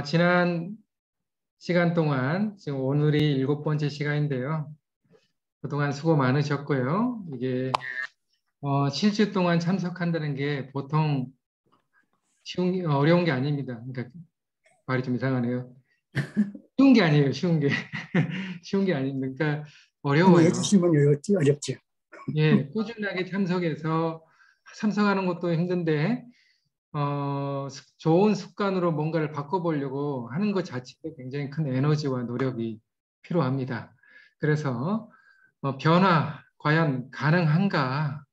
지난 시간 동안 지금 오늘이 7번째 시간인데요. 그동안 수고 많으셨고요. 이게 7주 동안 참석한다는 게 보통 어려운 게 아닙니다. 그러니까 말이 좀 이상하네요. 쉬운 게 아니에요. 쉬운 게 쉬운 게 아닙니다. 그러니까 한번 어려워요. 해주시면 어렵죠. 예, 꾸준하게 참석하는 것도 힘든데 좋은 습관으로 뭔가를 바꿔보려고 하는 것 자체도 굉장히 큰 에너지와 노력이 필요합니다. 그래서 변화 과연 가능한가?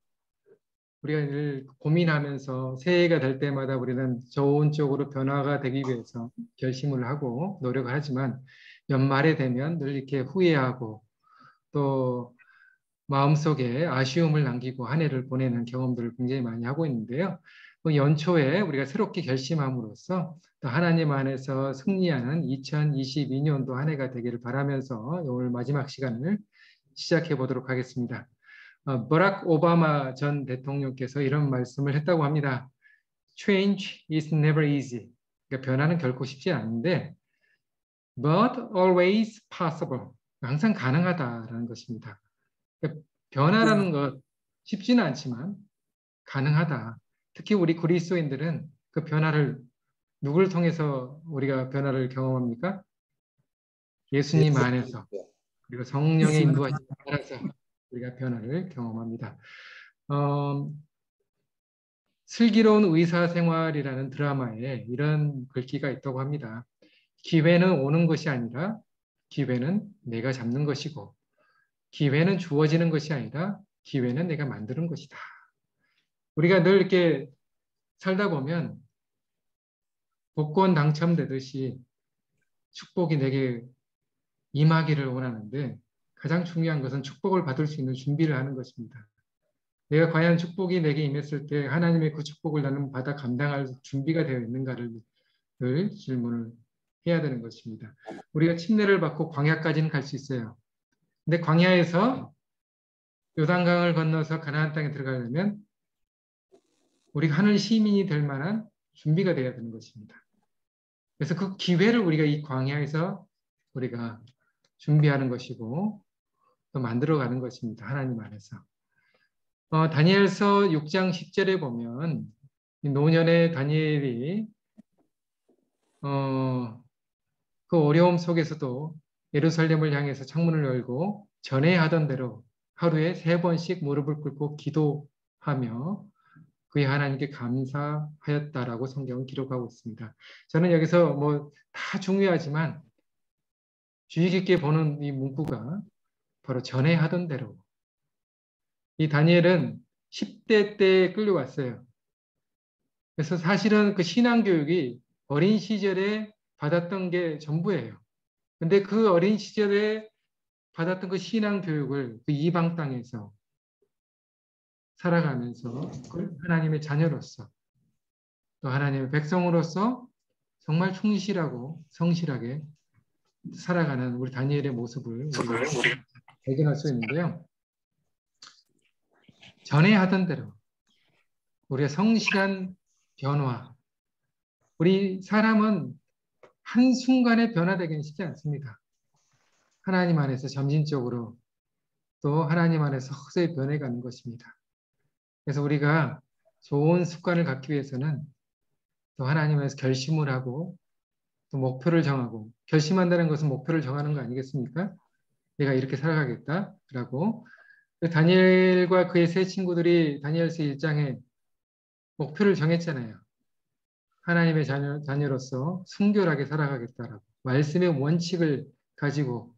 우리가 늘 고민하면서 새해가 될 때마다 우리는 좋은 쪽으로 변화가 되기 위해서 결심을 하고 노력을 하지만 연말에 되면 늘 이렇게 후회하고 또 마음속에 아쉬움을 남기고 한 해를 보내는 경험들을 굉장히 많이 하고 있는데요. 그 연초에 우리가 새롭게 결심함으로써 또 하나님 안에서 승리하는 2022년도 한 해가 되기를 바라면서 오늘 마지막 시간을 시작해 보도록 하겠습니다. 버락 오바마 전 대통령께서 이런 말씀을 했다고 합니다. Change is never easy. 그러니까 변화는 결코 쉽지 않은데, but always possible. 항상 가능하다라는 것입니다. 그러니까 변화라는 것 쉽지는 않지만 가능하다. 특히 우리 그리스도인들은 그 변화를 누구를 통해서 우리가 변화를 경험합니까? 예수님 안에서 그리고 성령의 예수님 인도하심에 따라서 우리가 변화를 경험합니다. 어, 슬기로운 의사생활이라는 드라마에 이런 글귀가 있다고 합니다. 기회는 오는 것이 아니라 기회는 내가 잡는 것이고 기회는 주어지는 것이 아니라 기회는 내가 만드는 것이다. 우리가 늘 이렇게 살다 보면 복권 당첨되듯이 축복이 내게 임하기를 원하는데 가장 중요한 것은 축복을 받을 수 있는 준비를 하는 것입니다. 내가 과연 축복이 내게 임했을 때 하나님의 그 축복을 나는 받아 감당할 준비가 되어 있는가를 늘 질문을 해야 되는 것입니다. 우리가 침례를 받고 광야까지는 갈 수 있어요. 근데 광야에서 요단강을 건너서 가나안 땅에 들어가려면 우리가 하늘 시민이 될 만한 준비가 되어야 되는 것입니다. 그래서 그 기회를 우리가 이 광야에서 우리가 준비하는 것이고 또 만들어가는 것입니다. 하나님 안에서. 다니엘서 6장 10절에 보면 노년의 다니엘이 그 어려움 속에서도 예루살렘을 향해서 창문을 열고 전에 하던 대로 하루에 3번씩 무릎을 꿇고 기도하며 그의 하나님께 감사하였다라고 성경은 기록하고 있습니다. 저는 여기서 뭐 다 중요하지만 주의 깊게 보는 이 문구가 바로 전에 하던 대로. 이 다니엘은 10대 때 끌려왔어요. 그래서 사실은 그 신앙교육이 어린 시절에 받았던 게 전부예요. 근데 그 어린 시절에 받았던 그 신앙교육을 그 이방 땅에서 살아가면서 하나님의 자녀로서 또 하나님의 백성으로서 정말 충실하고 성실하게 살아가는 우리 다니엘의 모습을 우리가 발견할 수 있는데요. 전에 하던 대로 우리의 성실한 변화. 우리 사람은 한순간에 변화되기는 쉽지 않습니다. 하나님 안에서 점진적으로 또 하나님 안에서 서서히 변해가는 것입니다. 그래서 우리가 좋은 습관을 갖기 위해서는 또 하나님 안에서 결심을 하고 또 목표를 정하고 결심한다는 것은 목표를 정하는 거 아니겠습니까? 내가 이렇게 살아가겠다라고 다니엘과 그의 세 친구들이 다니엘서 1장에 목표를 정했잖아요. 하나님의 자녀로서 순결하게 살아가겠다라고 말씀의 원칙을 가지고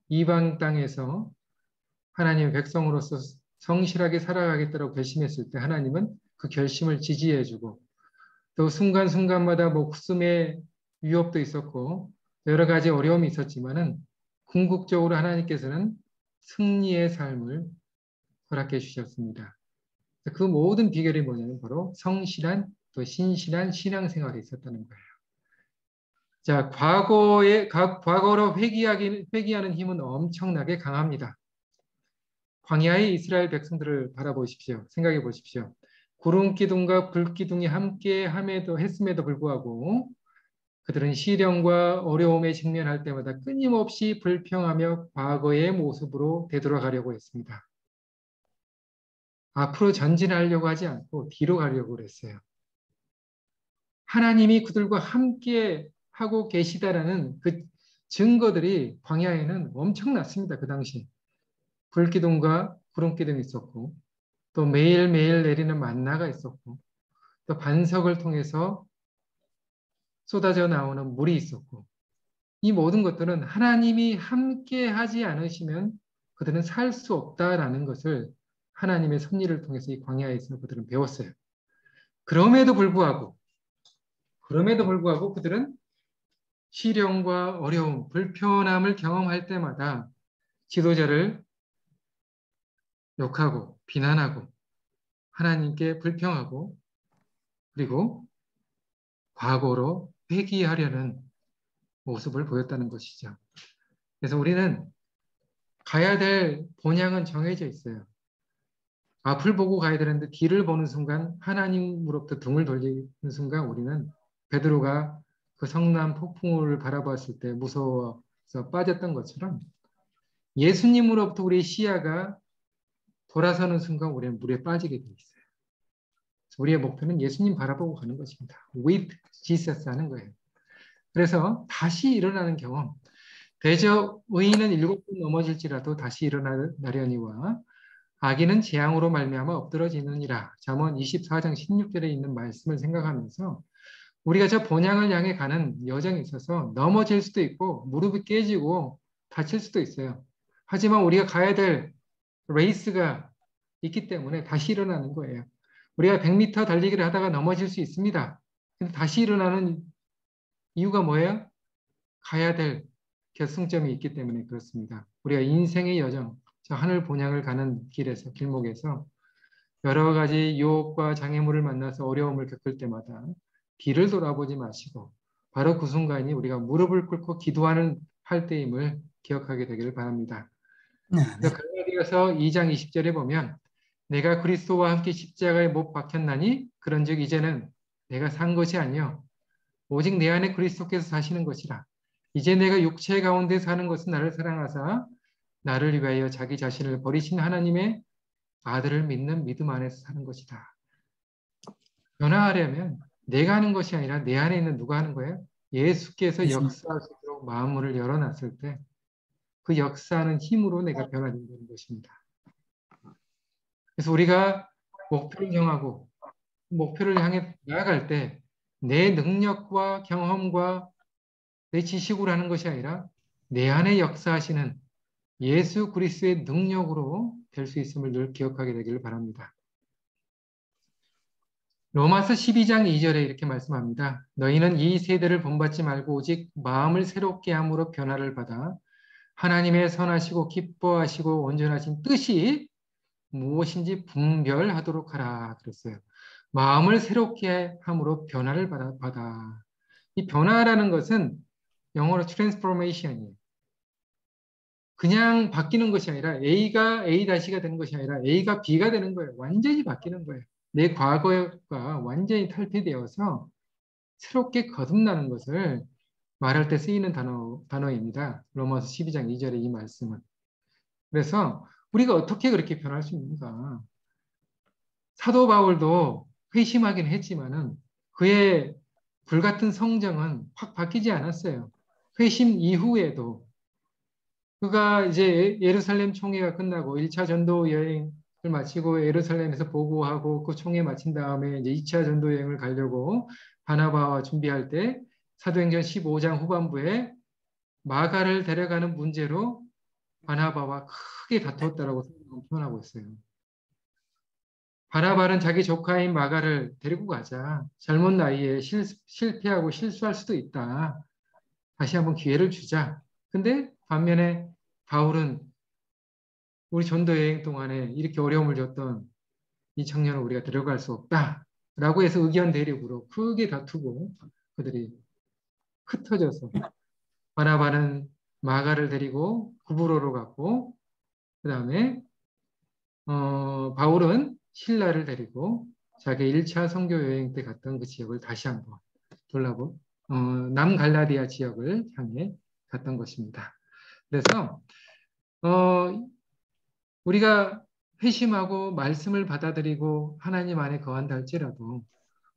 이방 땅에서 하나님의 백성으로서 성실하게 살아가겠다고 결심했을 때 하나님은 그 결심을 지지해주고 또 순간순간마다 목숨의 위협도 있었고 여러 가지 어려움이 있었지만은 궁극적으로 하나님께서는 승리의 삶을 허락해 주셨습니다. 그 모든 비결이 뭐냐면 바로 성실한 또 신실한 신앙생활이 있었다는 거예요. 자, 과거로 회귀하는 힘은 엄청나게 강합니다. 광야의 이스라엘 백성들을 바라보십시오. 생각해 보십시오. 구름 기둥과 불 기둥이 함께 했음에도 불구하고 그들은 시련과 어려움에 직면할 때마다 끊임없이 불평하며 과거의 모습으로 되돌아가려고 했습니다. 앞으로 전진하려고 하지 않고 뒤로 가려고 그랬어요. 하나님이 그들과 함께 하고 계시다라는 그 증거들이 광야에는 엄청났습니다. 그 당시. 불기둥과 구름기둥이 있었고 또 매일매일 내리는 만나가 있었고 또 반석을 통해서 쏟아져 나오는 물이 있었고 이 모든 것들은 하나님이 함께 하지 않으시면 그들은 살 수 없다라는 것을 하나님의 섭리를 통해서 이 광야에서 그들은 배웠어요. 그럼에도 불구하고 그들은 시련과 어려움, 불편함을 경험할 때마다 지도자를 욕하고 비난하고 하나님께 불평하고 그리고 과거로 회귀하려는 모습을 보였다는 것이죠. 그래서 우리는 가야 될 본향은 정해져 있어요. 앞을 보고 가야 되는데 뒤를 보는 순간 하나님으로부터 등을 돌리는 순간 우리는 베드로가 그 성남 폭풍우를 바라봤을 때 무서워서 빠졌던 것처럼 예수님으로부터 우리의 시야가 돌아서는 순간 우리는 물에 빠지게 돼 있어요. 우리의 목표는 예수님 바라보고 가는 것입니다. With Jesus 하는 거예요. 그래서 다시 일어나는 경험. 대저 의인은 7번 넘어질지라도 다시 일어나려니와 악인은 재앙으로 말미암아 엎드러지느니라. 잠언 24장 16절에 있는 말씀을 생각하면서 우리가 저 본향을 향해 가는 여정에 있어서 넘어질 수도 있고 무릎이 깨지고 다칠 수도 있어요. 하지만 우리가 가야 될 레이스가 있기 때문에 다시 일어나는 거예요. 우리가 100m 달리기를 하다가 넘어질 수 있습니다. 근데 다시 일어나는 이유가 뭐예요? 가야 될 결승점이 있기 때문에 그렇습니다. 우리가 인생의 여정, 저 하늘 본향을 가는 길에서, 길목에서 여러 가지 유혹과 장애물을 만나서 어려움을 겪을 때마다 뒤를 돌아보지 마시고 바로 그 순간이 우리가 무릎을 꿇고 기도하는 할 때임을 기억하게 되기를 바랍니다. 네, 네. 갈라디아서 2장 20절에 보면 내가 그리스도와 함께 십자가에 못 박혔나니 그런즉 이제는 내가 산 것이 아니요 오직 내 안에 그리스도께서 사시는 것이라. 이제 내가 육체 가운데 사는 것은 나를 사랑하사 나를 위하여 자기 자신을 버리신 하나님의 아들을 믿는 믿음 안에서 사는 것이다. 변화하려면 내가 하는 것이 아니라 내 안에 있는 누가 하는 거예요? 예수께서 역사하시도록 마음을 열어놨을 때 그 역사하는 힘으로 내가 변화된다는 것입니다. 그래서 우리가 목표를 정하고 목표를 향해 나아갈 때 내 능력과 경험과 내 지식으로 하는 것이 아니라 내 안에 역사하시는 예수 그리스도의 능력으로 될 수 있음을 늘 기억하게 되기를 바랍니다. 로마서 12장 2절에 이렇게 말씀합니다. 너희는 이 세대를 본받지 말고 오직 마음을 새롭게 함으로 변화를 받아 하나님의 선하시고 기뻐하시고 온전하신 뜻이 무엇인지 분별하도록 하라 그랬어요. 마음을 새롭게 함으로 변화를 받아. 이 변화라는 것은 영어로 transformation이에요. 그냥 바뀌는 것이 아니라 A가 A-가 되는 것이 아니라 A가 B가 되는 거예요. 완전히 바뀌는 거예요. 내 과거가 완전히 탈피되어서 새롭게 거듭나는 것을 말할 때 쓰이는 단어입니다. 로마서 12장 2절의 이 말씀은. 그래서 우리가 어떻게 그렇게 변할 수 있는가? 사도 바울도 회심하긴 했지만은 그의 불같은 성정은 확 바뀌지 않았어요. 회심 이후에도 그가 이제 예루살렘 총회가 끝나고 1차 전도 여행을 마치고 예루살렘에서 보고하고 그 총회 마친 다음에 이제 2차 전도 여행을 가려고 바나바와 준비할 때 사도행전 15장 후반부에 마가를 데려가는 문제로 바나바와 크게 다투었다라고 성경은 표현하고 있어요. 바나바는 자기 조카인 마가를 데리고 가자. 젊은 나이에 실패하고 실수할 수도 있다. 다시 한번 기회를 주자. 근데 반면에 바울은 우리 전도 여행 동안에 이렇게 어려움을 줬던 이 청년을 우리가 데려갈 수 없다. 라고 해서 의견 대립으로 크게 다투고 그들이 흩어져서 바나바는 마가를 데리고 구브로로 갔고 그 다음에 바울은 신라를 데리고 자기 1차 선교 여행 때 갔던 그 지역을 다시 한번 남갈라디아 지역을 향해 갔던 것입니다. 그래서 우리가 회심하고 말씀을 받아들이고 하나님 안에 거한다 할지라도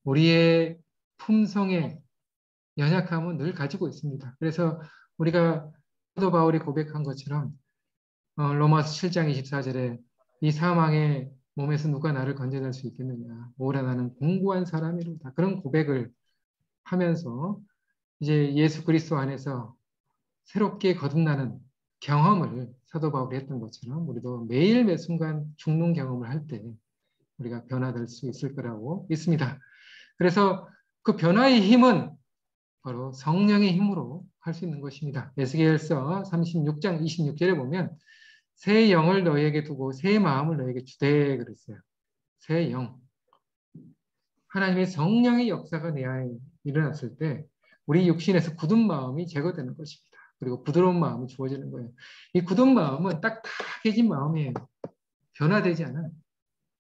우리의 품성에 연약함은 늘 가지고 있습니다. 그래서 우리가 사도 바울이 고백한 것처럼 로마서 7장 24절에 이 사망의 몸에서 누가 나를 건져낼 수 있겠느냐. 오라 나는 공고한 사람이로다. 그런 고백을 하면서 이제 예수 그리스도 안에서 새롭게 거듭나는 경험을 사도 바울이 했던 것처럼 우리도 매일 매 순간 죽는 경험을 할 때 우리가 변화될 수 있을 거라고 믿습니다. 그래서 그 변화의 힘은 바로 성령의 힘으로 할 수 있는 것입니다. 에스겔서 36장 26절에 보면 새 영을 너희에게 두고 새 마음을 너희에게 주되 그랬어요. 새 영. 하나님의 성령의 역사가 내 안에 일어났을 때 우리 육신에서 굳은 마음이 제거되는 것입니다. 그리고 부드러운 마음이 주어지는 거예요. 이 굳은 마음은 딱딱해진 마음이에요. 변화되지 않은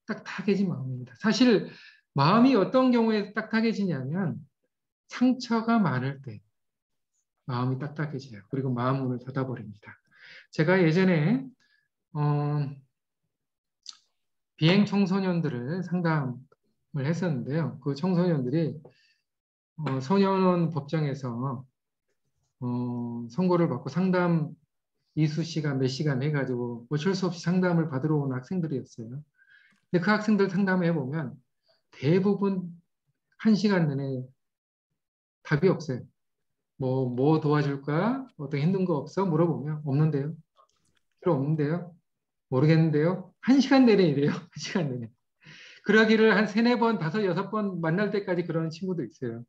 딱딱해진 마음입니다. 사실 마음이 어떤 경우에 딱딱해지냐면 상처가 많을 때 마음이 딱딱해져요. 그리고 마음 문을 닫아버립니다. 제가 예전에 비행 청소년들을 상담을 했었는데요. 그 청소년들이 소년원 법정에서 선고를 받고 상담 이수 시간 몇 시간 해가지고 어쩔 수 없이 상담을 받으러 온 학생들이었어요. 근데 그 학생들 상담을 해보면 대부분 1시간 내내 답이 없어요. 뭐 도와줄까? 어떤 힘든 거 없어? 물어보면 없는데요. 필요 없는데요. 모르겠는데요. 1시간 내내 이래요. 1시간 내내. 그러기를 한 3-4번, 5-6번 만날 때까지 그러는 친구도 있어요.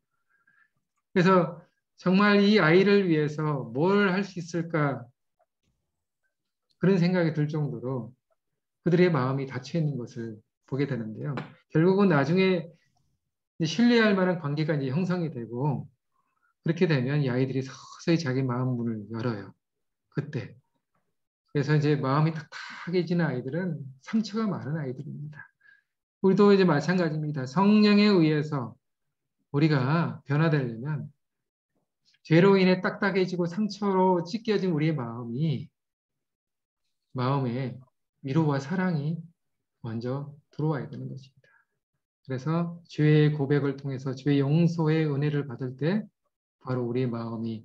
그래서 정말 이 아이를 위해서 뭘 할 수 있을까 그런 생각이 들 정도로 그들의 마음이 닫혀 있는 것을 보게 되는데요. 결국은 나중에 신뢰할 만한 관계가 이제 형성이 되고 그렇게 되면 이 아이들이 서서히 자기 마음 문을 열어요. 그때. 그래서 이제 마음이 탁탁해지는 아이들은 상처가 많은 아이들입니다. 우리도 이제 마찬가지입니다. 성령에 의해서 우리가 변화되려면 죄로 인해 딱딱해지고 상처로 찢겨진 우리의 마음에 위로와 사랑이 먼저 들어와야 되는 것입니다. 그래서 죄의 고백을 통해서 죄 용서의 은혜를 받을 때 바로 우리의 마음이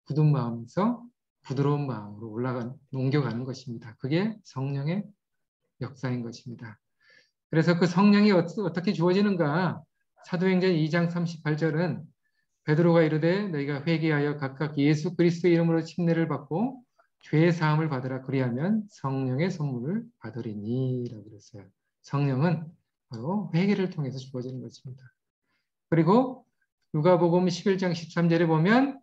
굳은 마음에서 부드러운 마음으로 옮겨가는 것입니다. 그게 성령의 역사인 것입니다. 그래서 그 성령이 어떻게 주어지는가? 사도행전 2장 38절은 베드로가 이르되 너희가 회개하여 각각 예수 그리스도의 이름으로 침례를 받고 죄의 사함을 받으라 그리하면 성령의 선물을 받으리니라고 그랬어요. 성령은 바로 회개를 통해서 주어지는 것입니다. 그리고 누가복음 11장 13절에 보면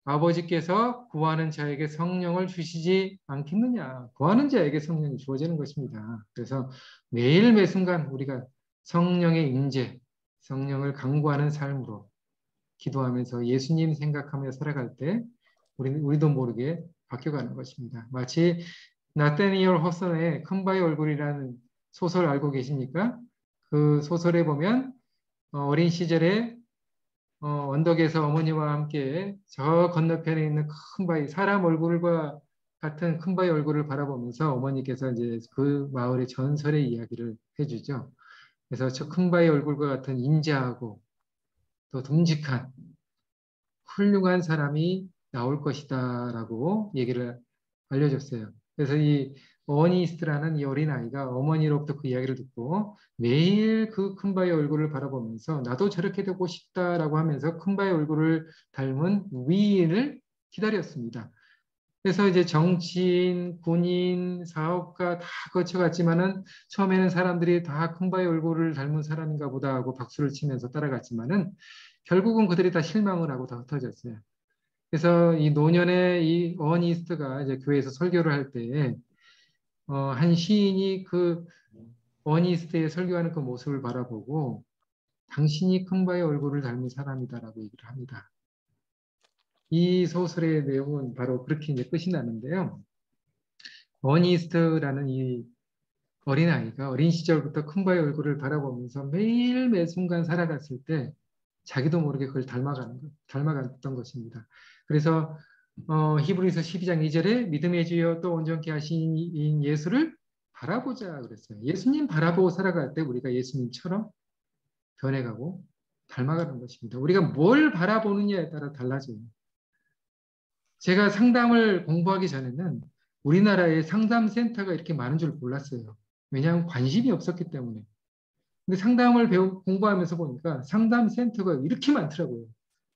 아버지께서 구하는 자에게 성령을 주시지 않겠느냐. 구하는 자에게 성령이 주어지는 것입니다. 그래서 매일 매 순간 우리가 성령의 임재, 성령을 간구하는 삶으로 기도하면서 예수님 생각하며 살아갈 때 우리도 모르게 바뀌어가는 것입니다. 마치 나타니엘 허슨의 큰 바위 얼굴이라는 소설 알고 계십니까? 그 소설에 보면 어린 시절에 언덕에서 어머니와 함께 저 건너편에 있는 큰 바위, 사람 얼굴과 같은 큰 바위 얼굴을 바라보면서 어머니께서 이제 그 마을의 전설의 이야기를 해주죠. 그래서 저 큰 바위 얼굴과 같은 인자하고 또 듬직한 훌륭한 사람이 나올 것이다라고 얘기를 알려줬어요. 그래서 이 어니스트라는 이 어린아이가 어머니로부터 그 이야기를 듣고 매일 그 큰바의 얼굴을 바라보면서 나도 저렇게 되고 싶다라고 하면서 큰바의 얼굴을 닮은 위인을 기다렸습니다. 그래서 이제 정치인, 군인, 사업가 다 거쳐갔지만은 처음에는 사람들이 다 큰바의 얼굴을 닮은 사람인가 보다 하고 박수를 치면서 따라갔지만은 결국은 그들이 다 실망을 하고 다 흩어졌어요. 그래서 이 노년의 이 어니스트가 이제 교회에서 설교를 할 때, 한 시인이 그 어니스트의 설교하는 그 모습을 바라보고 당신이 큰바의 얼굴을 닮은 사람이다라고 얘기를 합니다. 이 소설의 내용은 바로 그렇게 이제 끝이 나는데요. 어니스트라는 이 어린아이가 어린 시절부터 큰바의 얼굴을 바라보면서 매일 매 순간 살아갔을 때 자기도 모르게 그걸 닮아갔던 것입니다. 그래서 히브리서 12장 2절에 믿음의 주여 또 온전케 하신 예수를 바라보자 그랬어요. 예수님 바라보고 살아갈 때 우리가 예수님처럼 변해가고 닮아가는 것입니다. 우리가 뭘 바라보느냐에 따라 달라져요. 제가 상담을 공부하기 전에는 우리나라에 상담센터가 이렇게 많은 줄 몰랐어요. 왜냐하면 관심이 없었기 때문에. 근데 상담을 공부하면서 보니까 상담센터가 이렇게 많더라고요.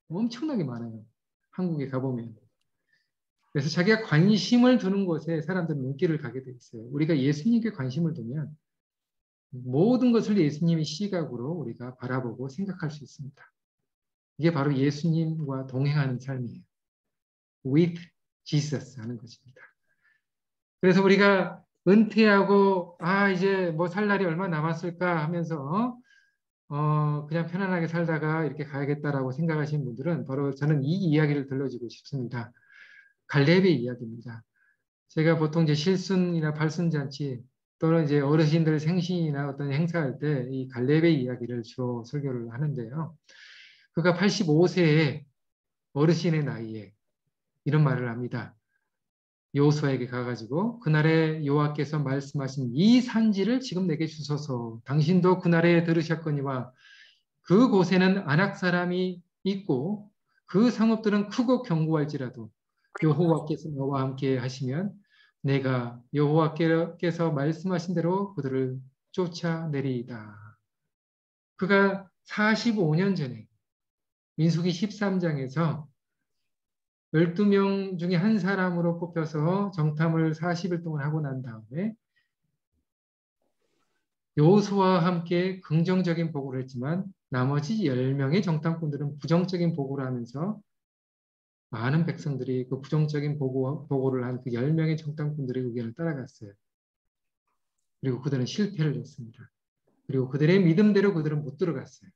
엄청나게 많아요. 한국에 가보면. 그래서 자기가 관심을 두는 곳에 사람들은 눈길을 가게 돼 있어요. 우리가 예수님께 관심을 두면 모든 것을 예수님의 시각으로 우리가 바라보고 생각할 수 있습니다. 이게 바로 예수님과 동행하는 삶이에요. With Jesus 하는 것입니다. 그래서 우리가 은퇴하고 이제 뭐 살 날이 얼마 남았을까 하면서 그냥 편안하게 살다가 이렇게 가야겠다라고 생각하시는 분들은 바로 저는 이 이야기를 들려주고 싶습니다. 갈렙의 이야기입니다. 제가 보통 이제 실순이나 발순잔치 또는 이제 어르신들 생신이나 어떤 행사할 때 이 갈렙의 이야기를 주로 설교를 하는데요. 그가 85세의 어르신의 나이에 이런 말을 합니다. 여호수아에게 가가지고 그날에 여호와께서 말씀하신 이 산지를 지금 내게 주소서. 당신도 그날에 들으셨거니와 그곳에는 아낙 사람이 있고 그 성읍들은 크고 견고할지라도 여호와께서 너와 함께 하시면 내가 여호와께서 말씀하신 대로 그들을 쫓아내리이다. 그가 45년 전에 민수기 13장에서 12명 중에 한 사람으로 뽑혀서 정탐을 40일 동안 하고 난 다음에 여호수아와 함께 긍정적인 보고를 했지만 나머지 10명의 정탐꾼들은 부정적인 보고를 하면서 많은 백성들이 그 부정적인 보고를 한 그 10명의 정탐꾼들의 의견을 따라갔어요. 그리고 그들은 실패를 했습니다. 그리고 그들의 믿음대로 그들은 못 들어갔어요.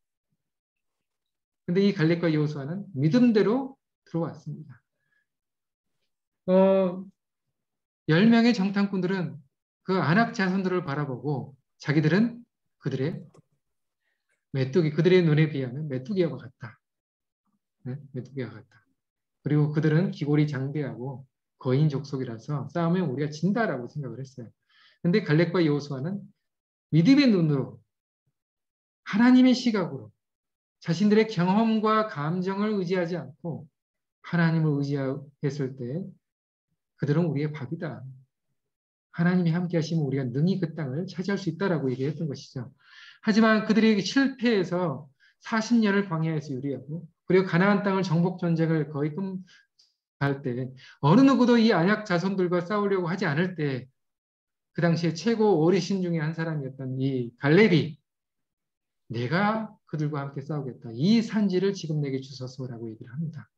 근데 이 갈렙과 여호수아는 믿음대로 들어왔습니다. 10명의 정탐꾼들은 그 아낙 자손들을 바라보고 자기들은 그들의 그들의 눈에 비하면 메뚜기와 같다. 네? 메뚜기와 같다. 그리고 그들은 기골이 장대하고 거인 족속이라서 싸우면 우리가 진다라고 생각을 했어요. 근데 갈렙과 여호수아는 믿음의 눈으로 하나님의 시각으로 자신들의 경험과 감정을 의지하지 않고 하나님을 의지했을 때 그들은 우리의 밥이다. 하나님이 함께 하시면 우리가 능히 그 땅을 차지할 수 있다라고 얘기했던 것이죠. 하지만 그들이 실패해서 40년을 광야에서 유리하고 그리고 가나안 땅을 정복 전쟁을 거의 할 때 어느 누구도 이 안약 자손들과 싸우려고 하지 않을 때 그 당시에 최고 어르신 중에 한 사람이었던 이 갈렙이 내가 그들과 함께 싸우겠다. 이 산지를 지금 내게 주소서라고 얘기를 합니다.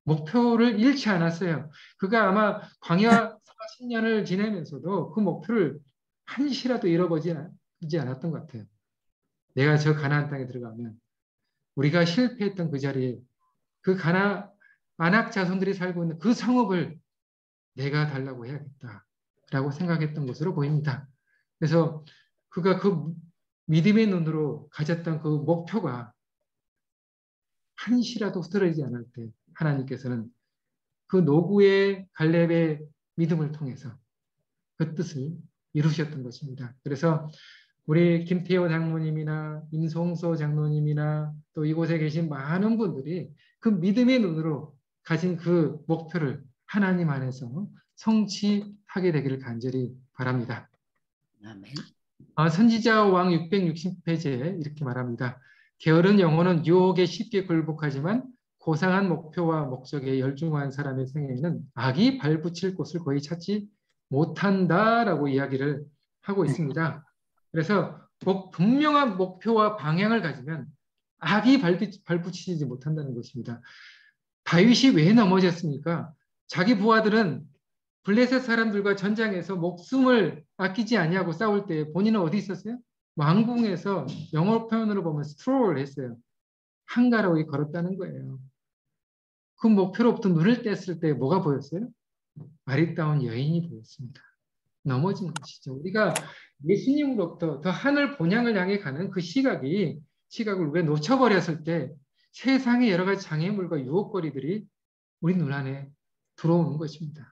목표를 잃지 않았어요. 그가 아마 광야 40년을 지내면서도 그 목표를 한시라도 잃어버리지 않았던 것 같아요. 내가 저 가나안 땅에 들어가면 우리가 실패했던 그 자리에 그 아낙 자손들이 살고 있는 그 성읍을 내가 달라고 해야겠다라고 생각했던 것으로 보입니다. 그래서 그가 그 믿음의 눈으로 가졌던 그 목표가 한시라도 흐트러지지 않을 때 하나님께서는 그 노구의 갈렙의 믿음을 통해서 그 뜻을 이루셨던 것입니다. 그래서 우리 김태호 장로님이나 임송소 장로님이나 또 이곳에 계신 많은 분들이 그 믿음의 눈으로 가진 그 목표를 하나님 안에서 성취하게 되기를 간절히 바랍니다. 아멘. 선지자 왕 660페이지에 이렇게 말합니다. 게으른 영혼은 유혹에 쉽게 굴복하지만 고상한 목표와 목적에 열중한 사람의 생애에는 악이 발붙일 곳을 거의 찾지 못한다라고 이야기를 하고 있습니다. 그래서 분명한 목표와 방향을 가지면 악이 발붙이지 못한다는 것입니다. 다윗이 왜 넘어졌습니까? 자기 부하들은 블레셋 사람들과 전장에서 목숨을 아끼지 아니하고 싸울 때 본인은 어디 있었어요? 왕궁에서 영어 표현으로 보면 스트롤을 했어요. 한가로이 걸었다는 거예요. 그 목표로부터 눈을 뗐을 때 뭐가 보였어요? 아리따운 여인이 보였습니다. 넘어진 것이죠. 우리가 예수님으로부터 더 하늘 본향을 향해 가는 그 시각이 시각을 우리가 놓쳐버렸을 때 세상의 여러 가지 장애물과 유혹거리들이 우리 눈 안에 들어오는 것입니다.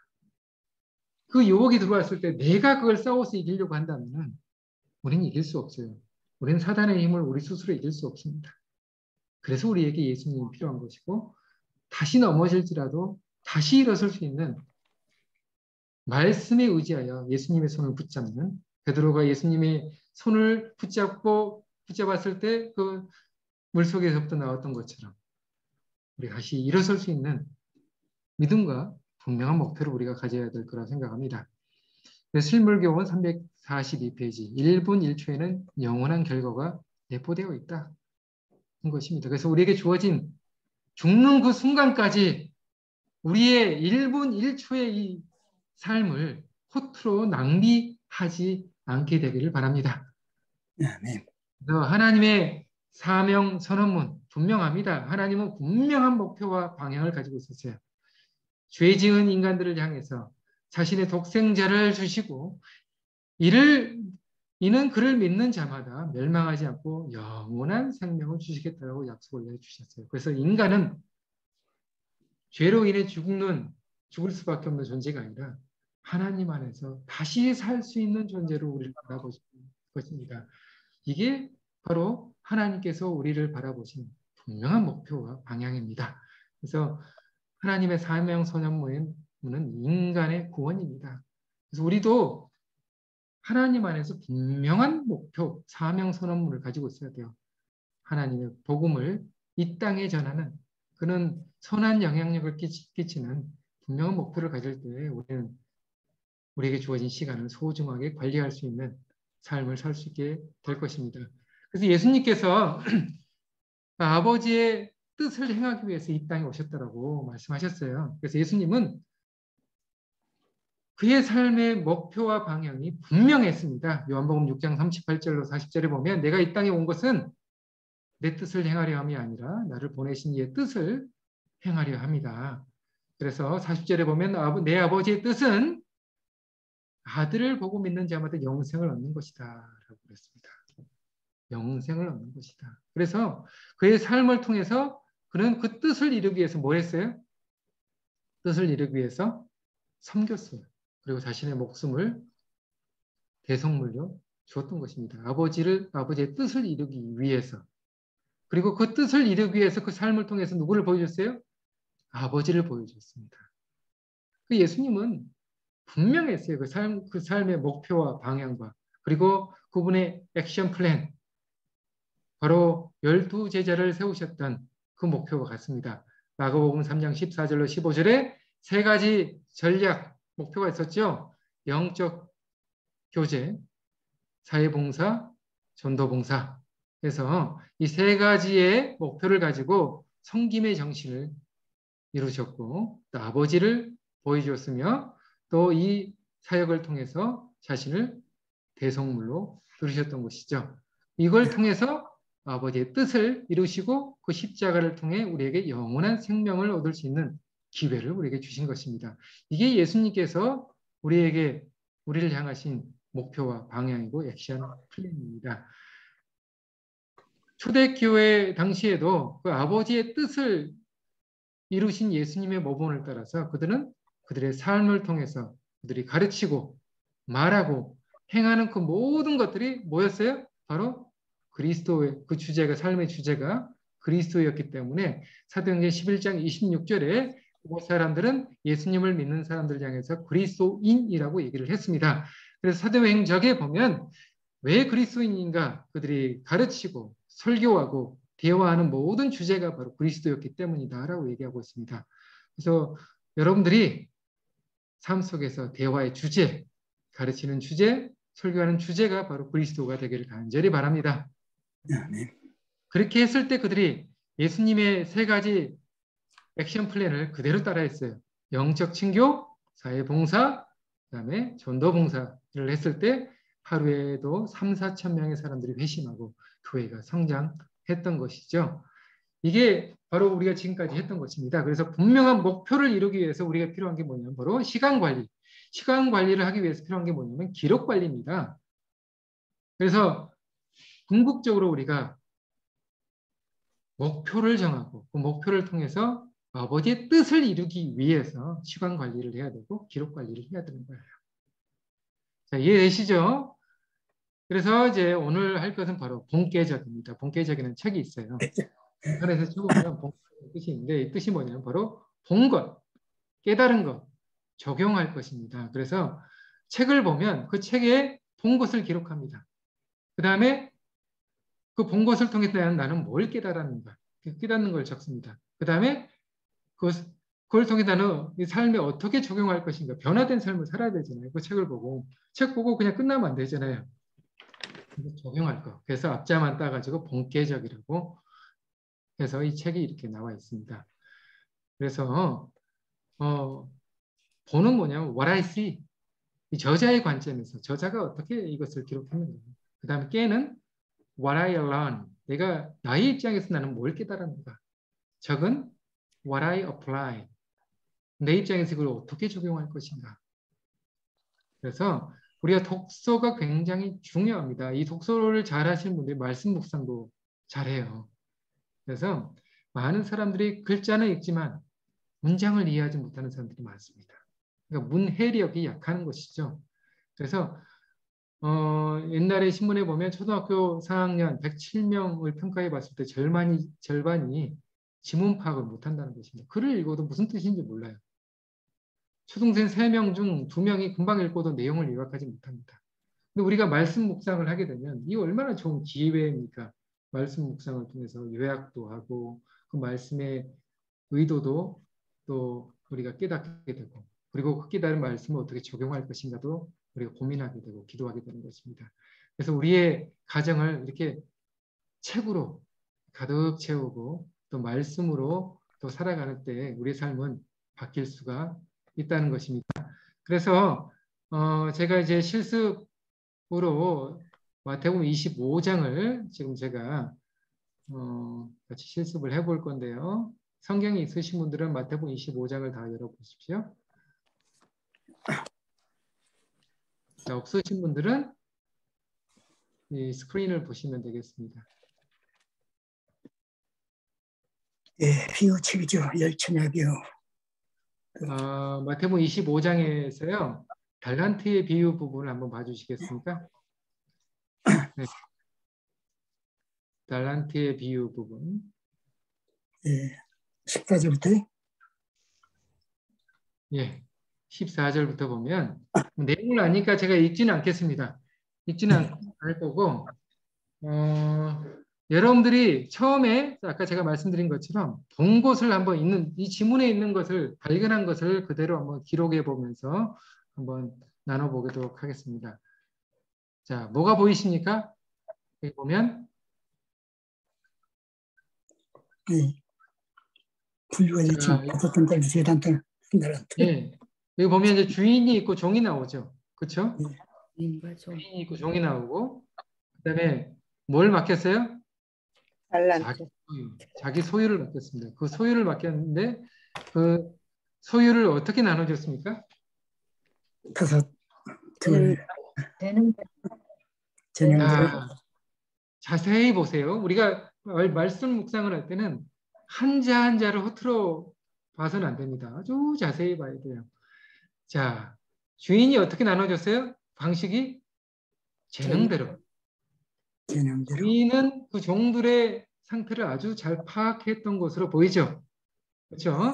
그 유혹이 들어왔을 때 내가 그걸 싸워서 이기려고 한다면 우리는 이길 수 없어요. 우리는 사단의 힘을 우리 스스로 이길 수 없습니다. 그래서 우리에게 예수님이 필요한 것이고 다시 넘어질지라도 다시 일어설 수 있는 말씀에 의지하여 예수님의 손을 붙잡는 베드로가 예수님의 손을 붙잡았을 때 그 물속에서부터 나왔던 것처럼 우리 다시 일어설 수 있는 믿음과 분명한 목표를 우리가 가져야 될 거라 생각합니다. 실물교원 342페이지 1분 1초에는 영원한 결과가 내포되어 있다. 것입니다. 그래서 우리에게 주어진 죽는 그 순간까지 우리의 1분 1초의 이 삶을 허투루 낭비하지 않게 되기를 바랍니다. 아멘. 하나님의 사명 선언문 분명합니다. 하나님은 분명한 목표와 방향을 가지고 있었어요. 죄 지은 인간들을 향해서 자신의 독생자를 주시고 이는 그를 믿는 자마다 멸망하지 않고 영원한 생명을 주시겠다고 약속을 해주셨어요. 그래서 인간은 죄로 인해 죽을 수밖에 없는 존재가 아니라 하나님 안에서 다시 살 수 있는 존재로 우리를 바라보시는 것입니다. 이게 바로 하나님께서 우리를 바라보신 분명한 목표와 방향입니다. 그래서 하나님의 사명 선언문은 인간의 구원입니다. 그래서 우리도 하나님 안에서 분명한 목표, 사명 선언문을 가지고 있어야 돼요. 하나님의 복음을 이 땅에 전하는 그는 선한 영향력을 끼치는 분명한 목표를 가질 때 우리는 우리에게 주어진 시간을 소중하게 관리할 수 있는 삶을 살 수 있게 될 것입니다. 그래서 예수님께서 아버지의 뜻을 행하기 위해서 이 땅에 오셨다라고 말씀하셨어요. 그래서 예수님은 그의 삶의 목표와 방향이 분명했습니다. 요한복음 6장 38절로 40절에 보면 내가 이 땅에 온 것은 내 뜻을 행하려 함이 아니라 나를 보내신 이의 뜻을 행하려 합니다. 그래서 40절에 보면 내 아버지의 뜻은 아들을 보고 믿는 자마다 영생을 얻는 것이다 라고 그랬습니다. 영생을 얻는 것이다. 그래서 그의 삶을 통해서 그는 그 뜻을 이루기 위해서 뭐 했어요? 뜻을 이루기 위해서 섬겼어요. 그리고 자신의 목숨을 대성물로 주었던 것입니다. 아버지의 뜻을 이루기 위해서. 그리고 그 뜻을 이루기 위해서 그 삶을 통해서 누구를 보여줬어요? 아버지를 보여줬습니다. 그 예수님은 분명했어요. 그 삶의 목표와 방향과 그리고 그분의 액션 플랜 바로 12제자를 세우셨던 그 목표와 같습니다. 마가복음 3장 14절로 15절에 세 가지 전략 목표가 있었죠. 영적 교제, 사회봉사, 전도봉사. 그래서 이 세 가지의 목표를 가지고 섬김의 정신을 이루셨고 또 아버지를 보여주었으며 또 이 사역을 통해서 자신을 대성물로 들으셨던 것이죠. 이걸 통해서 아버지의 뜻을 이루시고 그 십자가를 통해 우리에게 영원한 생명을 얻을 수 있는 기회를 우리에게 주신 것입니다. 이게 예수님께서 우리를 향하신 목표와 방향이고 액션 플랜입니다. 초대교회 당시에도 그 아버지의 뜻을 이루신 예수님의 모범을 따라서 그들의 삶을 통해서 그들이 가르치고 말하고 행하는 그 모든 것들이 뭐였어요? 바로 그리스도의 그 주제가 삶의 주제가 그리스도였기 때문에 사도행전 11장 26절에 그 사람들은 예수님을 믿는 사람들 향해서 그리스도인이라고 얘기를 했습니다. 그래서 사도행전에 보면 왜 그리스도인인가? 그들이 가르치고 설교하고 대화하는 모든 주제가 바로 그리스도였기 때문이다라고 얘기하고 있습니다. 그래서 여러분들이 삶 속에서 대화의 주제, 가르치는 주제, 설교하는 주제가 바로 그리스도가 되기를 간절히 바랍니다. 그렇게 했을 때 그들이 예수님의 세 가지 액션 플랜을 그대로 따라했어요. 영적 친교, 사회봉사, 그다음에 전도봉사를 했을 때 하루에도 3, 4천 명의 사람들이 회심하고 교회가 성장했던 것이죠. 이게 바로 우리가 지금까지 했던 것입니다. 그래서 분명한 목표를 이루기 위해서 우리가 필요한 게 뭐냐면 바로 시간 관리. 시간 관리를 하기 위해서 필요한 게 뭐냐면 기록 관리입니다. 그래서 궁극적으로 우리가 목표를 정하고 그 목표를 통해서 아버지의 뜻을 이루기 위해서 시간 관리를 해야 되고 기록 관리를 해야 되는 거예요. 자, 이해되시죠? 그래서 이제 오늘 할 것은 바로 본계적입니다. 본계적이라는 책이 있어요. 인터넷에 쳐보면 본계적인 뜻이 있는데 이 뜻이 뭐냐면 바로 본 것, 깨달은 것, 적용할 것입니다. 그래서 책을 보면 그 책에 본 것을 기록합니다. 그 다음에 그 본 것을 통해서 나는 뭘 깨달았는가, 그 깨닫는 걸 적습니다. 그 다음에 그걸 통해 나는 이 삶에 어떻게 적용할 것인가, 변화된 삶을 살아야 되잖아요. 그 책을 보고 책 보고 그냥 끝나면 안 되잖아요. 적용할 거. 그래서 앞자만 따가지고 본계적이라고 해서 이 책이 이렇게 나와 있습니다. 그래서 보는 뭐냐면 what I see, 이 저자의 관점에서 저자가 어떻게 이것을 기록했는가. 그 다음에 깨는 what I learn, 내가 나의 입장에서 나는 뭘 깨달았는가. 적은 what I apply, 내 입장에서 그걸 어떻게 적용할 것인가. 그래서 우리가 독서가 굉장히 중요합니다. 이 독서를 잘 하시는 분들이 말씀 묵상도 잘해요. 그래서 많은 사람들이 글자는 읽지만 문장을 이해하지 못하는 사람들이 많습니다. 그러니까 문해력이 약한 것이죠. 그래서 옛날에 신문에 보면 초등학교 4학년 107명을 평가해 봤을 때 절반이 지문 파악을 못한다는 것입니다. 글을 읽어도 무슨 뜻인지 몰라요. 초등생 3명 중 2명이 금방 읽고도 내용을 요약하지 못합니다. 근데 우리가 말씀 묵상을 하게 되면 이 얼마나 좋은 기회입니까? 말씀 묵상을 통해서 요약도 하고 그 말씀의 의도도 또 우리가 깨닫게 되고, 그리고 그 깨달은 말씀을 어떻게 적용할 것인가도 우리가 고민하게 되고 기도하게 되는 것입니다. 그래서 우리의 가정을 이렇게 책으로 가득 채우고 또 말씀으로 또 살아가는 때 우리의 삶은 바뀔 수가 있다는 것입니다. 그래서 제가 이제 실습으로 마태복음 25장을 지금 제가 같이 실습을 해볼 건데요. 성경이 있으신 분들은 마태복음 25장을 다 열어보십시오. 자, 없으신 분들은 이 스크린을 보시면 되겠습니다. 예, 비유책이죠. 열처냐 비유. 마태복음 25장에서요. 달란트의 비유 부분을 한번 봐주시겠습니까? 네. 달란트의 비유 부분. 예, 14절부터. 예, 14절부터 보면 내용을 아니까 제가 읽지는 않겠습니다. 읽지는 않을 거고 여러분들이 처음에 아까 제가 말씀드린 것처럼 본 것을 한번 이 지문에 있는 것을 발견한 것을 그대로 한번 기록해 보면서 한번 나눠보도록 하겠습니다. 자, 뭐가 보이십니까? 여기 보면 예, 분류가 됐지. 5단들, 3단들, 1달란트. 예, 여기 보면 이제 주인이 있고 종이 나오죠. 그렇죠? 주인이 있고 종이 나오고 그다음에 뭘 맡겼어요? 달란트. 자기 소유를 맡겼습니다. 그 소유를 맡겼는데 그 소유를 어떻게 나눠줬습니까? 5, 2, 되는 전형들. 자세히 보세요. 우리가 말씀 묵상을 할 때는 한자 한자를 허투루 봐서는 안 됩니다. 아주 자세히 봐야 돼요. 자, 주인이 어떻게 나눠줬어요? 방식이 재능대로. 주인은 그 종들의 상태를 아주 잘 파악했던 것으로 보이죠. 그렇죠?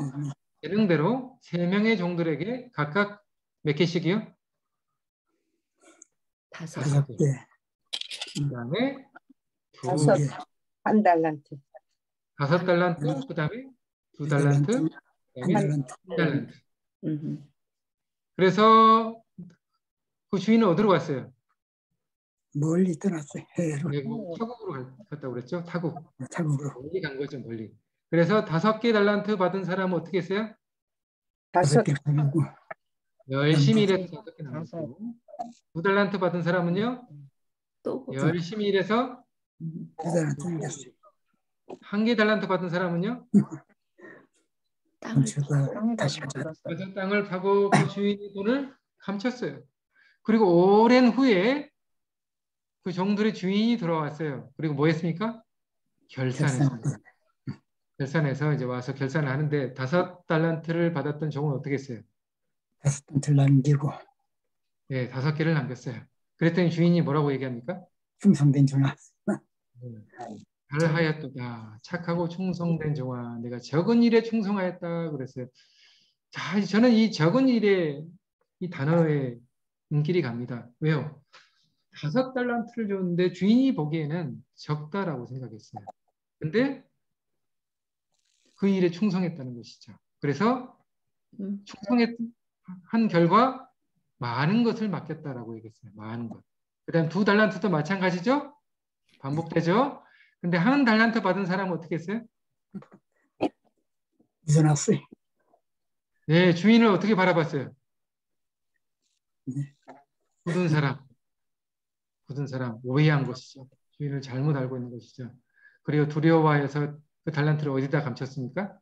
재능대로 3명의 종들에게 각각 몇 개씩이요? 5개. 그 다음에 5, 1달란트. 5달란트, 그 다음에 2달란트, 그 다음에 1달란트. 그래서 그 주인은 어디로 갔어요? 멀리 떠났어요. 타국으로 갔다고 그랬죠? 타국. 타국으로. 멀리 간 거죠, 멀리. 그래서 5개 달란트 받은 사람은 어떻게 했어요? 5개 받고. 열심히 일해서 5개 남았고. 2달란트 받은 사람은요? 열심히 일해서 2달란트 남겼어요. 1개 달란트 받은 사람은요? 다시 땅을 파고 그 주인의 돈을 감췄어요. 그리고 오랜 후에 그 종들의 주인이 돌아왔어요. 그리고 뭐 했습니까? 결산했습니다. 결산해서 이제 와서 결산을 하는데 5달란트를 받았던 종은 어떻게 했어요? 5달란트를 남기고 예, 5개를 남겼어요. 그랬더니 주인이 뭐라고 얘기합니까? 충성된 종아. 잘하였도다. 착하고 충성된 종아. 내가 적은 일에 충성하였다. 그랬어요. 자, 저는 이 적은 일에 이 단어에 눈길이 갑니다. 왜요? 5달란트를 줬는데 주인이 보기에는 적다라고 생각했어요. 근데 그 일에 충성했다는 것이죠. 그래서 충성한 결과 많은 것을 맡겼다라고 얘기했어요. 많은 것. 그다음 2달란트도 마찬가지죠? 반복되죠? 근데 1달란트 받은 사람은 어떻게 했어요? 잊어놨어요. 네, 주인을 어떻게 바라봤어요? 네. 굳은 사람, 굳은 사람, 오해한 것이죠. 주인을 잘못 알고 있는 것이죠. 그리고 두려워해서 그 달란트를 어디다 감췄습니까?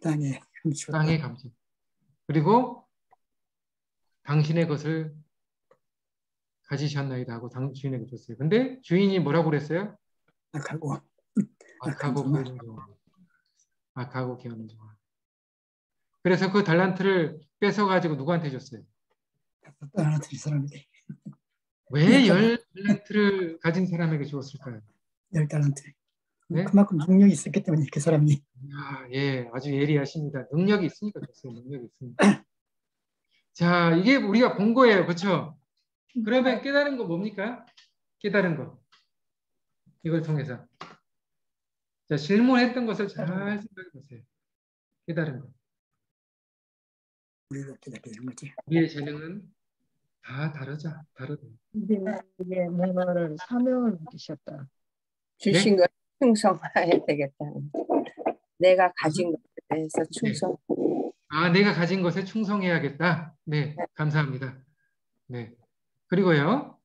땅에 감추었다. 땅에 감췄. 그리고 당신의 것을 가지셨나이다 하고 주인에게 줬어요. 근데 주인이 뭐라고 그랬어요? 악하고 악한 악하고 종아. 게으른 종아. 악하고 게으른 종아. 그래서 그 달란트를 뺏어가지고 누구한테 줬어요? 5달란트 이 사람에게 왜 10달란트를 가진 사람에게 주었을까요? 10달란트. 네? 그만큼 능력이 있었기 때문에 그 사람이 아, 예, 아주 예리하십니다. 능력이 있으니까 줬어요. 능력이 있으니까. 자, 이게 우리가 본 거예요. 그렇죠? 그러면 깨달은 거 뭡니까? 깨달은 거. 이걸 통해서. 자, 질문했던 것을 잘 생각해 보세요. 깨달은 거. 우리가 깨닫게 된 거지. 우리의 재능은 다 다르다. 이게 내 말을 사명을 주셨다. 네? 주신 것 충성해야 되겠다는. 내가 가진 것에 대해서 충성. 아, 내가 가진 것에 충성해야겠다. 네, 감사합니다. 네. 그리고요,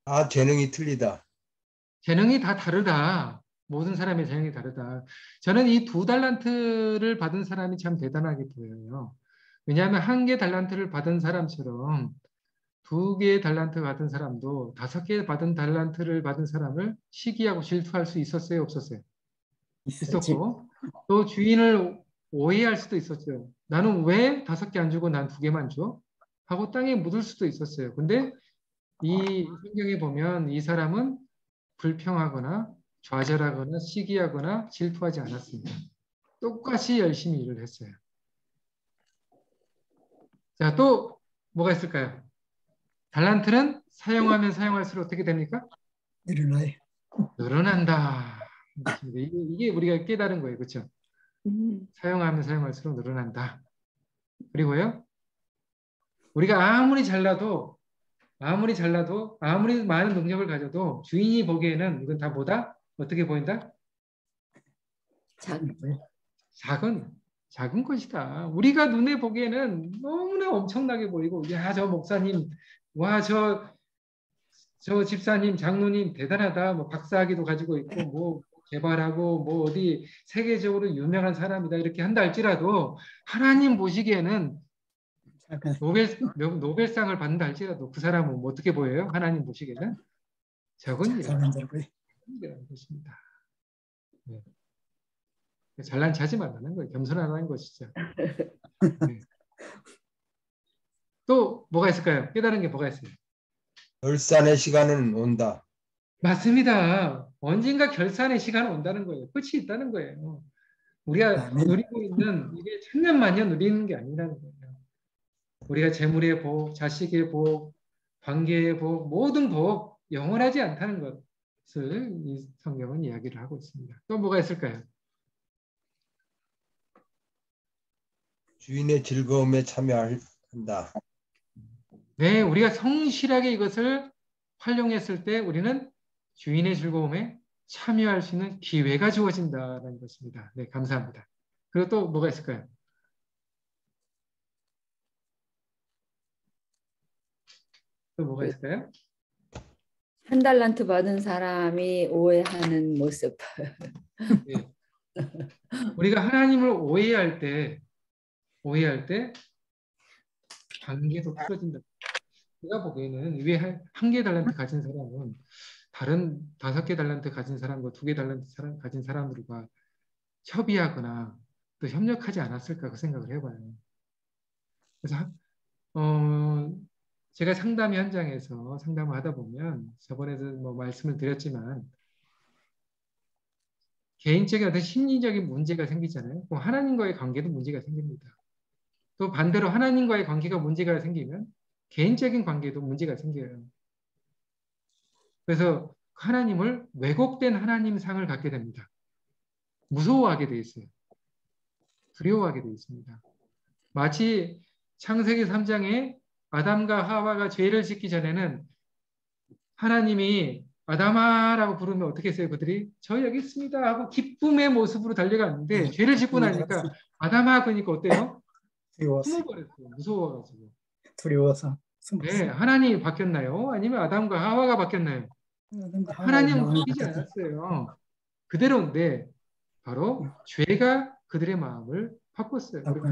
아, 재능이 틀리다. 재능이 다 다르다. 모든 사람의 재능이 다르다. 저는 이 2달란트를 받은 사람이 참 대단하게 보여요. 왜냐하면 1개 달란트를 받은 사람처럼 2개의 달란트 받은 사람도 5개 받은 달란트를 받은 사람을 시기하고 질투할 수 있었어요, 없었어요? 있었지. 있었고, 또 주인을 오해할 수도 있었죠. 나는 왜 5개 안 주고 난 2개만 줘? 하고 땅에 묻을 수도 있었어요. 근데 이 성경에 보면 이 사람은 불평하거나 좌절하거나 시기하거나 질투하지 않았습니다. 똑같이 열심히 일을 했어요. 자, 또 뭐가 있을까요? 달란트는 사용하면 사용할수록 어떻게 됩니까? 일어나요. 늘어난다. 이게 우리가 깨달은 거예요. 그렇죠? 사용하면 사용할수록 늘어난다. 그리고요. 우리가 아무리 많은 능력을 가져도 주인이 보기에는 이건 다 뭐다? 어떻게 보인다? 작은 것이다. 우리가 눈에 보기에는 너무나 엄청나게 보이고, 야, 저 목사님, 와, 저 집사님, 장로님 대단하다. 뭐 박사학위도 가지고 있고, 뭐 개발하고, 뭐 어디 세계적으로 유명한 사람이다. 이렇게 한다 할지라도 하나님 보시기에는 잠깐 노벨상을 받는다 할지라도 그 사람은 뭐 어떻게 보여요? 하나님 보시기에는 적은 작은 자로 보여. 일이라는 것입니다. 네. 잘난 체하지 말라는 거예요. 겸손하라는 것이죠. 네. 또 뭐가 있을까요? 깨달은 게 뭐가 있어요? 결산의 시간은 온다. 맞습니다. 언젠가 결산의 시간이 온다는 거예요. 끝이 있다는 거예요. 우리가 아멘. 누리고 있는 이게 천년만년 누리는 게 아니라는 거예요. 우리가 재물의 복, 자식의 복, 관계의 복, 모든 복 영원하지 않다는 것을 이 성경은 이야기를 하고 있습니다. 또 뭐가 있을까요? 주인의 즐거움에 참여한다. 네, 우리가 성실하게 이것을 활용했을 때 우리는 주인의 즐거움에 참여할 수 있는 기회가 주어진다는 것입니다. 네, 감사합니다. 그리고 또 뭐가 있을까요? 또 뭐가 있을까요? 1달란트 받은 사람이 오해하는 모습. 네. 우리가 하나님을 오해할 때 관계도 틀어진다. 제가 보기에는 왜 1개 달란트 가진 사람은 다른 5개 달란트 가진 사람과 2개 달란트 가진 사람들과 협의하거나 또 협력하지 않았을까 그 생각을 해봐요. 그래서 제가 상담 현장에서 상담을 하다 보면 저번에도 뭐 말씀을 드렸지만 개인적인 어떤 심리적인 문제가 생기잖아요. 그럼 하나님과의 관계도 문제가 생깁니다. 또 반대로 하나님과의 관계가 문제가 생기면 개인적인 관계도 문제가 생겨요. 그래서 하나님을 왜곡된 하나님상을 갖게 됩니다. 무서워하게 돼 있어요. 두려워하게 돼 있습니다. 마치 창세기 3장에 아담과 하와가 죄를 짓기 전에는 하나님이 아담아라고 부르면 어떻게 했어요? 그들이 저 여기 있습니다 하고 기쁨의 모습으로 달려갔는데 죄를 짓고 나니까 아담아 그러니까 어때요? 두려워서 숨어버렸어요. 무서워가지고. 두려워서 네, 숨었어요. 하나님이 바뀌었나요? 아니면 아담과 하와가 바뀌었나요? 하나님은 바뀌지 않았어요. 그대로인데 바로 죄가 그들의 마음을 바꿨어요. 그리고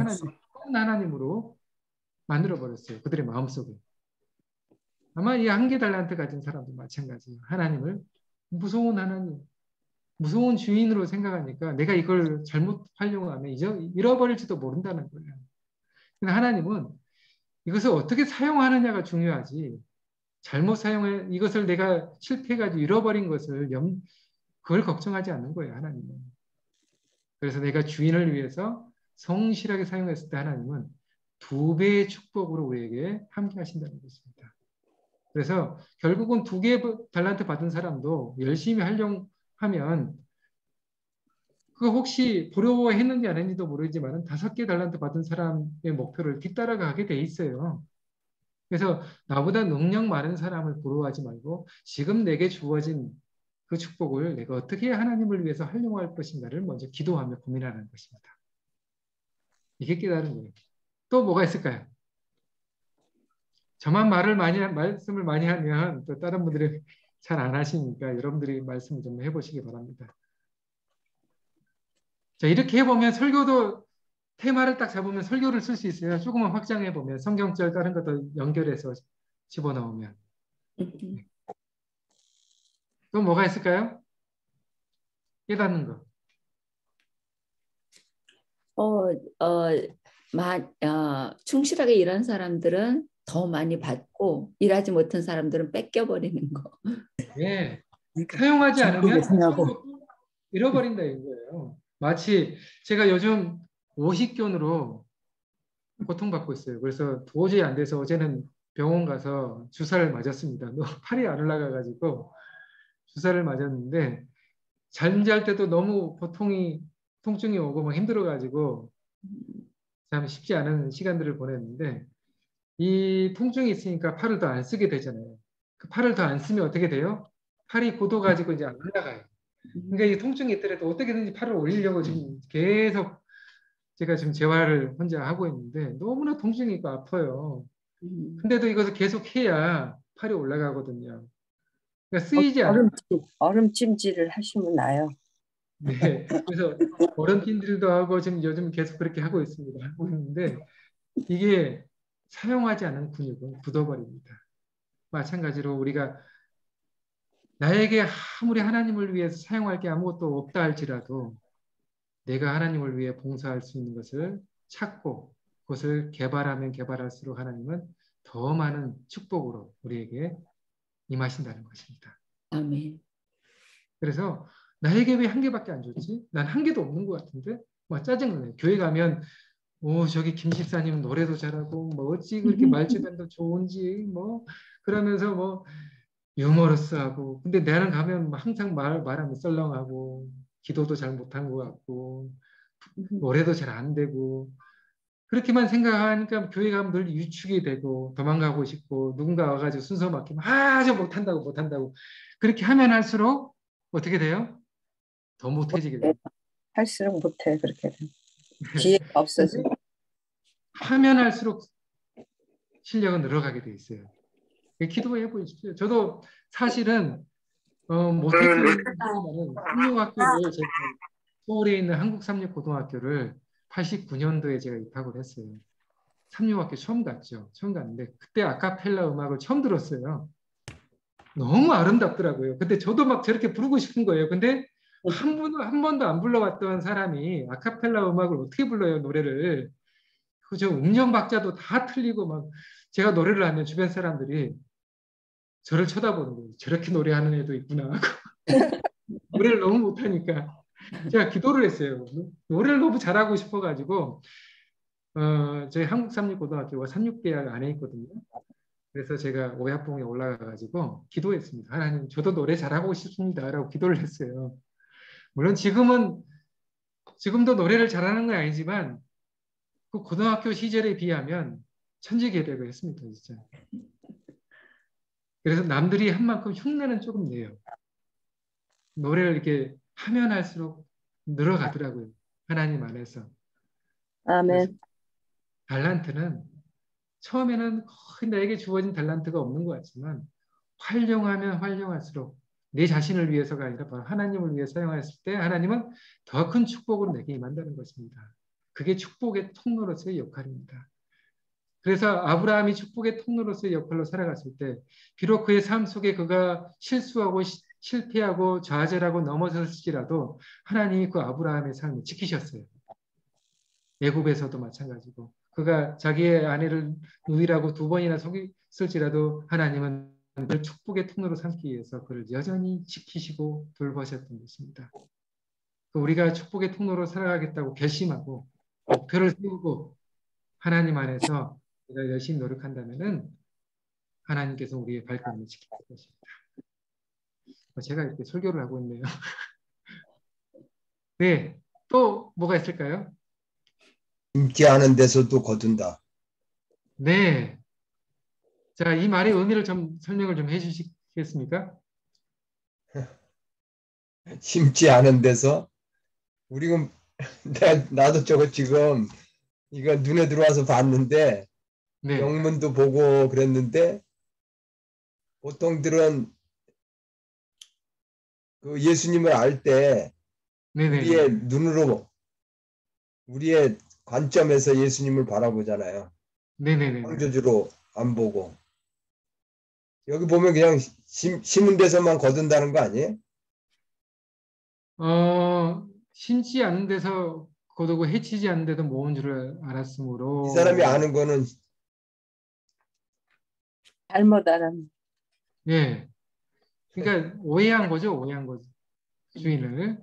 하나님으로 만들어버렸어요. 그들의 마음속에. 아마 이 1개 달란트 가진 사람도 마찬가지예요. 하나님을 무서운 하나님, 무서운 주인으로 생각하니까 내가 이걸 잘못 활용하면 잃어버릴지도 모른다는 거예요. 근데 하나님은 이것을 어떻게 사용하느냐가 중요하지. 잘못 사용해 이것을 내가 실패해가지고 잃어버린 것을 그걸 걱정하지 않는 거예요. 하나님은. 그래서 내가 주인을 위해서 성실하게 사용했을 때 하나님은 2배의 축복으로 우리에게 함께 하신다는 것입니다. 그래서 결국은 2개 달란트 받은 사람도 열심히 활용하면 그거 혹시 부러워했는지 안 했는지도 모르지만 5개 달란트 받은 사람의 목표를 뒤따라가게 돼 있어요. 그래서 나보다 능력 많은 사람을 부러워하지 말고 지금 내게 주어진 그 축복을 내가 어떻게 하나님을 위해서 활용할 것인가를 먼저 기도하며 고민하는 것입니다. 이게 깨달은 거예요. 또 뭐가 있을까요? 저만 말씀을 많이 하면 또 다른 분들이 잘 안 하시니까 여러분들이 말씀을 좀 해보시기 바랍니다. 자, 이렇게 해보면 설교도 테마를 딱 잡으면 설교를 쓸 수 있어요. 조금만 확장해 보면 성경절 다른 것도 연결해서 집어넣으면. 또 뭐가 있을까요? 깨닫는 거. 충실하게 일한 사람들은 더 많이 받고 일하지 못한 사람들은 뺏겨버리는 거. 예. 그러니까 사용하지 않으면 생각하고 잃어버린다 이거예요. 마치 제가 요즘 오십견으로 고통받고 있어요. 그래서 도저히 안 돼서 어제는 병원 가서 주사를 맞았습니다. 팔이 안 올라가가지고 주사를 맞았는데 잠잘 때도 너무 통증이 오고 막 힘들어가지고 참 쉽지 않은 시간들을 보냈는데 이 통증이 있으니까 팔을 더 안 쓰게 되잖아요. 그 팔을 더 안 쓰면 어떻게 돼요? 팔이 굳어가지고 이제 안 올라가요. 그러니까 이 통증이 있더라도 어떻게든지 팔을 올리려고 지금 계속 제가 지금 재활을 혼자 하고 있는데 너무나 통증이 있고 아파요. 근데도 이것을 계속 해야 팔이 올라가거든요. 그러니까 쓰이지 않아요. 얼음찜질을 하시면 나요. 네. 그래서 어른핀들도 하고 지금 요즘 계속 그렇게 하고 있습니다. 하고 있는데 이게 사용하지 않은 근육은 굳어버립니다. 마찬가지로 우리가 나에게 아무리 하나님을 위해서 사용할 게 아무것도 없다 할지라도 내가 하나님을 위해 봉사할 수 있는 것을 찾고 그것을 개발하면 개발할수록 하나님은 더 많은 축복으로 우리에게 임하신다는 것입니다. 아멘. 그래서 나에게 왜 1개밖에 안 줬지? 난 1개도 없는 것 같은데? 막 짜증나요. 교회 가면 저기 김 집사님 노래도 잘하고 뭐 어찌 그렇게 말주변도 좋은지 뭐 그러면서 뭐 유머러스하고 근데 나는 가면 항상 말하면 썰렁하고 기도도 잘 못한 것 같고 노래도 잘 안 되고 그렇게만 생각하니까 교회 가면 늘 유축이 되고 도망가고 싶고 누군가 와가지고 순서 맡기면 저 못한다고 그렇게 하면 할수록 어떻게 돼요? 더 못해지게 돼요. 할수록 못해 그렇게 기회가 없어서. 하면 할수록 실력은 늘어가게 돼 있어요. 기도해 보십시오. 저도 사실은 못했지만 삼육학교를 제가 서울에 있는 한국삼육고등학교를 89년도에 제가 입학을 했어요. 삼육학교 처음 갔죠. 처음 갔는데 그때 아카펠라 음악을 처음 들었어요. 너무 아름답더라고요. 근데 저도 막 저렇게 부르고 싶은 거예요. 근데 한 번도 안 불러봤던 사람이 아카펠라 음악을 어떻게 불러요, 노래를. 그저 음정 박자도 다 틀리고 막 제가 노래를 하면 주변 사람들이 저를 쳐다보는 거예요. 저렇게 노래하는 애도 있구나 하고. 노래를 너무 못하니까 제가 기도를 했어요. 노래를 너무 잘하고 싶어가지고 저희 한국삼육고등학교가 삼육대학 안에 있거든요. 그래서 제가 오야봉에 올라가가지고 기도했습니다. 하나님, 저도 노래 잘하고 싶습니다라고 기도를 했어요. 물론 지금도 노래를 잘하는 건 아니지만 그 고등학교 시절에 비하면 천지개벽을 했습니다, 진짜. 그래서 남들이 한 만큼 흉내는 조금 내요. 노래를 이렇게 하면 할수록 늘어가더라고요. 하나님 안에서. 그래서 아멘. 달란트는 처음에는 거의 나에게 주어진 달란트가 없는 것 같지만 활용하면 활용할수록 내 자신을 위해서가 아니라 바로 하나님을 위해 사용했을 때 하나님은 더 큰 축복으로 내게 임한다는 것입니다. 그게 축복의 통로로서의 역할입니다. 그래서 아브라함이 축복의 통로로서의 역할로 살아갔을 때 비록 그의 삶 속에 그가 실수하고 실패하고 좌절하고 넘어졌을지라도 하나님이 그 아브라함의 삶을 지키셨어요. 애굽에서도 마찬가지고 그가 자기의 아내를 누이라고 2번이나 속였을지라도 하나님은 늘 축복의 통로로 삼기 위해서 그를 여전히 지키시고 돌보셨던 것입니다. 우리가 축복의 통로로 살아가겠다고 결심하고 목표를 세우고 하나님 안에서 우리가 열심히 노력한다면은 하나님께서 우리의 발걸음을 지킬 것입니다. 제가 이렇게 설교를 하고 있네요. 네, 또 뭐가 있을까요? 심지 않은 데서도 거둔다. 네, 자, 이 말의 의미를 좀 설명을 좀 해주시겠습니까? 심지 않은 데서 우리가 나도 저거 지금 이거 눈에 들어와서 봤는데 네, 영문도 보고 그랬는데 보통들은 그 예수님을 알 때 네네네, 우리의 눈으로 우리의 관점에서 예수님을 바라보잖아요. 네네네. 창조주로 안 보고 여기 보면 그냥 심은 데서만 거둔다는 거 아니에요? 심지 않은 데서 거두고 해치지 않는 데도 모은 줄을 이 사람이 알았으므로, 아는 거는 잘못 알았네. 예, 그러니까 오해한 거죠, 오해한 거죠, 주인을.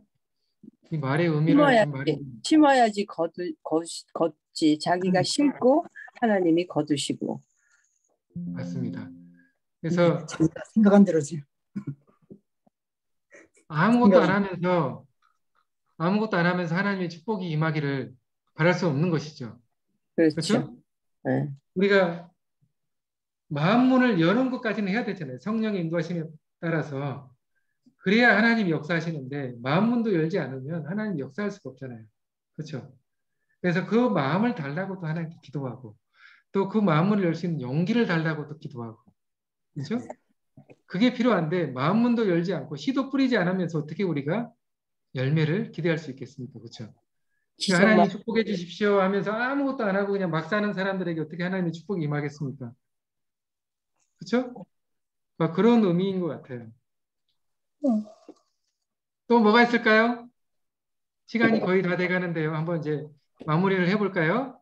이 말의 의미를 좀 말해 심어야지 걷지. 자기가 심고 하나님이 거두시고. 봤습니다. 이게 그래서 자기가 생각한 대로지. 아무것도 안 생각이 하면서 아무것도 안 하면서 하나님의 축복이 임하기를 바랄 수 없는 것이죠. 그렇죠. 그렇죠? 네. 우리가 마음문을 여는 것까지는 해야 되잖아요. 성령의 인도하심에 따라서. 그래야 하나님이 역사하시는데 마음문도 열지 않으면 하나님이 역사할 수가 없잖아요. 그렇죠? 그래서 그 마음을 달라고도 하나님께 기도하고 또 그 마음문을 열 수 있는 용기를 달라고도 기도하고 그렇죠? 그게 필요한데 마음문도 열지 않고 씨도 뿌리지 않으면서 어떻게 우리가 열매를 기대할 수 있겠습니까? 그렇죠? 기적만 하나님이 축복해 주십시오 하면서 아무것도 안 하고 그냥 막 사는 사람들에게 어떻게 하나님의 축복이 임하겠습니까? 그렇죠? 그런 의미인 것 같아요. 또 뭐가 있을까요? 시간이 거의 다 돼가는데요. 한번 이제 마무리를 해볼까요?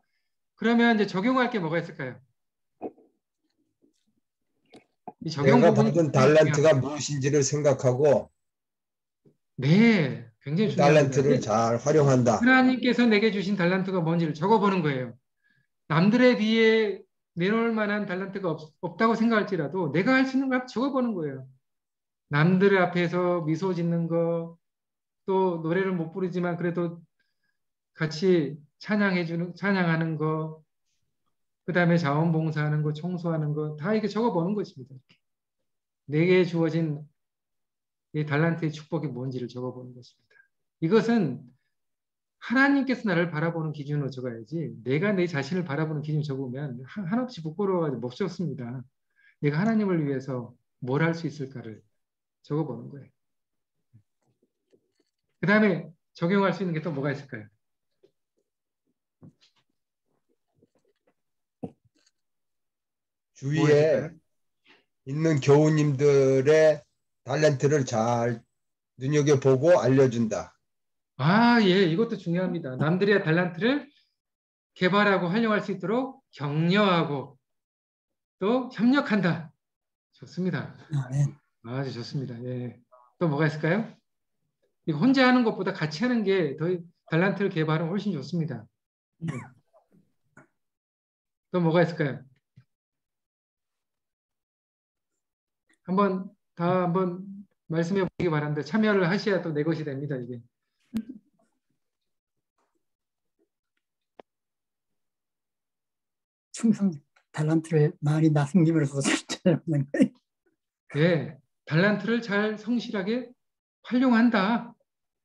그러면 이제 적용할 게 뭐가 있을까요? 이 적용 내가 부분이 받은 굉장히 달란트가 중요합니다. 무엇인지를 생각하고 네, 굉장히 그 중요합니다. 달란트를 잘 활용한다. 하나님께서 내게 주신 달란트가 뭔지를 적어보는 거예요. 남들에 비해 내놓을 만한 달란트가 없다고 생각할지라도 내가 할 수 있는 걸 적어보는 거예요. 남들 앞에서 미소 짓는 거, 또 노래를 못 부르지만 그래도 같이 찬양하는 거, 그 다음에 자원봉사하는 거, 청소하는 거, 다 이렇게 적어보는 것입니다. 내게 주어진 이 달란트의 축복이 뭔지를 적어보는 것입니다. 이것은 하나님께서 나를 바라보는 기준으로 적어야지 내가 내 자신을 바라보는 기준으로 적으면 한없이 부끄러워가지고 못 적습니다. 내가 하나님을 위해서 뭘 할 수 있을까를 적어보는 거예요. 그 다음에 적용할 수 있는 게 또 뭐가 있을까요? 뭐가 있을까요? 주위에 있는 교우님들의 탤런트를 잘 눈여겨보고 알려준다. 아, 예, 이것도 중요합니다. 남들의 달란트를 개발하고 활용할 수 있도록 격려하고 또 협력한다. 좋습니다. 아멘. 아주 좋습니다. 예. 또 뭐가 있을까요? 이거 혼자 하는 것보다 같이 하는 게 더 달란트를 개발은 훨씬 좋습니다. 예. 또 뭐가 있을까요? 한번 말씀해 보시기 바랍니다. 참여를 하셔야 또 내 것이 됩니다, 이게. 충성 탤런트를 많이 나승님으로서 찾아내는 거예요. 예. 달란트를 잘 성실하게 활용한다.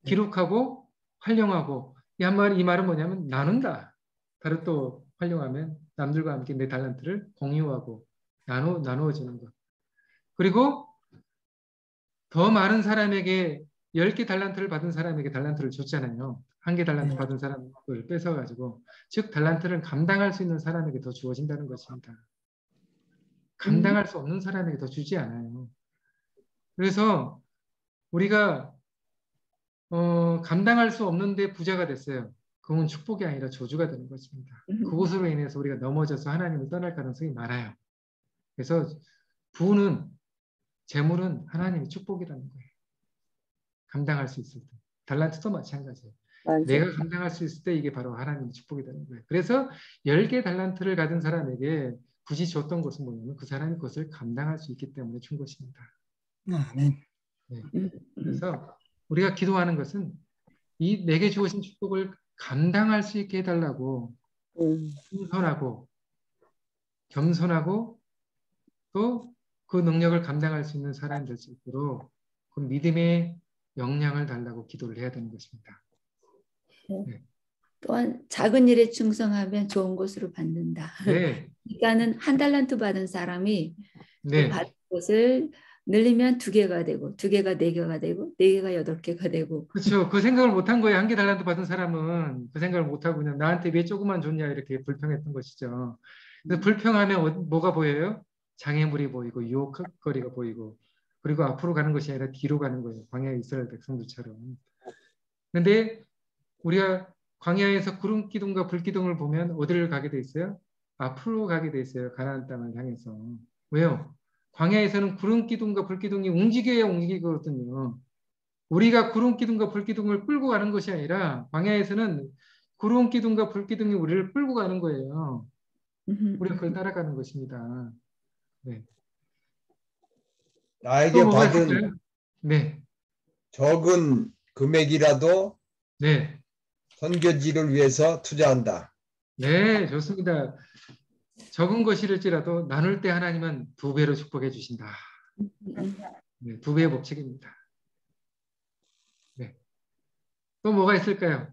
기록하고 활용하고 이 말은 뭐냐면 나눈다. 다른 또 활용하면 남들과 함께 내 달란트를 공유하고 나누어주는 것. 그리고 더 많은 사람에게 10개 달란트를 받은 사람에게 달란트를 줬잖아요. 1개 달란트 받은 사람을 뺏어가지고 즉 달란트를 감당할 수 있는 사람에게 더 주어진다는 것입니다. 감당할 수 없는 사람에게 더 주지 않아요. 그래서 우리가 감당할 수 없는데 부자가 됐어요. 그건 축복이 아니라 저주가 되는 것입니다. 그것으로 인해서 우리가 넘어져서 하나님을 떠날 가능성이 많아요. 그래서 부는 재물은 하나님의 축복이라는 거예요. 감당할 수 있을 때. 달란트도 마찬가지예요. 맞아요. 내가 감당할 수 있을 때 이게 바로 하나님의 축복이 되는 거예요. 그래서 10개 달란트를 가진 사람에게 굳이 줬던 것은 뭐냐면 그 사람이 그것을 감당할 수 있기 때문에 준 것입니다. 아멘. 네. 그래서 우리가 기도하는 것은 이 내게 주어진 축복을 감당할 수 있게 해달라고 겸손하고 또 그 능력을 감당할 수 있는 사람이 될 수 있도록 그 믿음의 역량을 달라고 기도를 해야 되는 것입니다. 네. 또한 작은 일에 충성하면 좋은 것으로 받는다. 네. 그러니까는 한 달란트 받은 사람이 네. 그 받은 것을 늘리면 2개가 되고 2개가 4개가 되고 4개가 8개가 되고. 그렇죠. 그 생각을 못한 거예요. 1개 달란트 받은 사람은 그 생각을 못하고 그냥 나한테 왜 조금만 줬냐 이렇게 불평했던 것이죠. 그래서 불평하면 뭐가 보여요? 장애물이 보이고 유혹거리가 보이고 그리고 앞으로 가는 것이 아니라 뒤로 가는 거예요. 광야에 이스라엘 백성들처럼. 그런데 우리가 광야에서 구름 기둥과 불 기둥을 보면 어디를 가게 돼 있어요? 앞으로 가게 돼 있어요. 가나안 땅을 향해서. 왜요? 광야에서는 구름 기둥과 불 기둥이 움직여야 움직이거든요. 우리가 구름 기둥과 불 기둥을 끌고 가는 것이 아니라 광야에서는 구름 기둥과 불 기둥이 우리를 끌고 가는 거예요. 우리가 그걸 따라가는 것입니다. 네. 또 나에게 뭐가 받은 있을까요? 네. 적은 금액이라도 네. 선교지를 위해서 투자한다. 네, 좋습니다. 적은 것일지라도 나눌 때 하나님은 2배로 축복해 주신다. 네, 2배의 법칙입니다. 네. 또 뭐가 있을까요?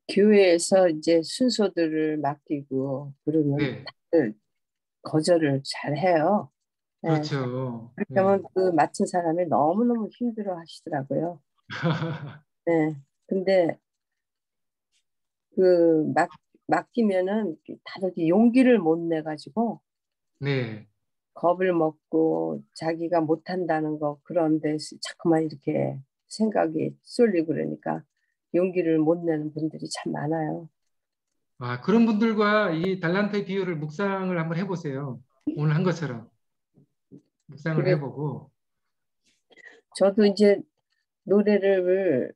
교회에서 이제 순서들을 맡기고 그러면 네, 다들 거절을 잘 해요. 네. 그렇죠. 그렇게 하면 그 맡은 사람이 너무너무 힘들어 하시더라고요. 네. 근데 그 맡기면은 다들 용기를 못 내가지고 네, 겁을 먹고 자기가 못한다는 거 그런데 자꾸만 이렇게 생각이 쏠리고 그러니까 용기를 못 내는 분들이 참 많아요. 아, 그런 분들과 이 달란트의 비율을 묵상을 한번 해보세요. 오늘 한 것처럼 묵상을 그래 해보고. 저도 이제 노래를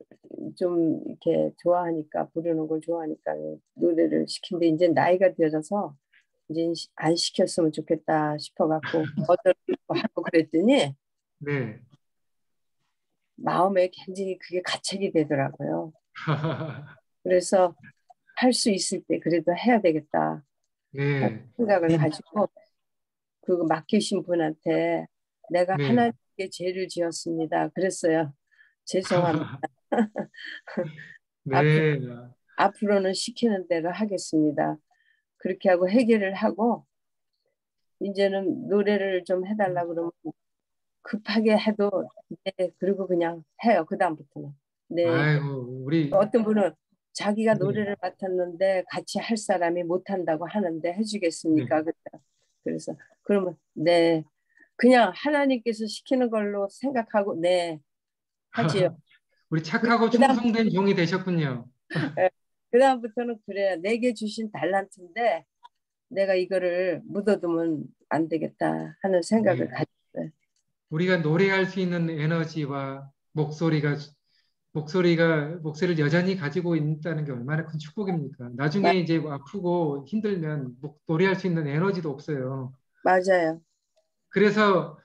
좀 이렇게 좋아하니까 부르는 걸 좋아하니까 노래를 시킨데 이제 나이가 들어서 이제 안 시켰으면 좋겠다 싶어갖고 거절하고 그랬더니 네. 마음에 굉장히 그게 가책이 되더라고요. 그래서 할 수 있을 때 그래도 해야 되겠다 네, 생각을 가지고 그 맡기신 분한테 내가 네. 하나님께 죄를 지었습니다. 그랬어요. 죄송합니다. 네, 앞으로는 시키는 대로 하겠습니다. 그렇게 하고 해결을 하고 이제는 노래를 좀 해달라 그러면 급하게 해도 네, 그리고 그냥 해요. 그 다음부터는. 네. 아이고, 우리, 어떤 분은 자기가 네, 노래를 맡았는데 같이 할 사람이 못한다고 하는데 네, 해주겠습니까? 그래서 그러면 네 그냥 하나님께서 시키는 걸로 생각하고 네 하지요. 우리 착하고 충성된 종이 되셨군요. 그 다음부터는 그래 내게 주신 달란트인데 내가 이거를 묻어두면 안 되겠다 하는 생각을 네. 가졌어요. 우리가 노래할 수 있는 에너지와 목소리를 여전히 가지고 있다는 게 얼마나 큰 축복입니까? 나중에 이제 아프고 힘들면 노래할 수 있는 에너지도 없어요. 맞아요. 그래서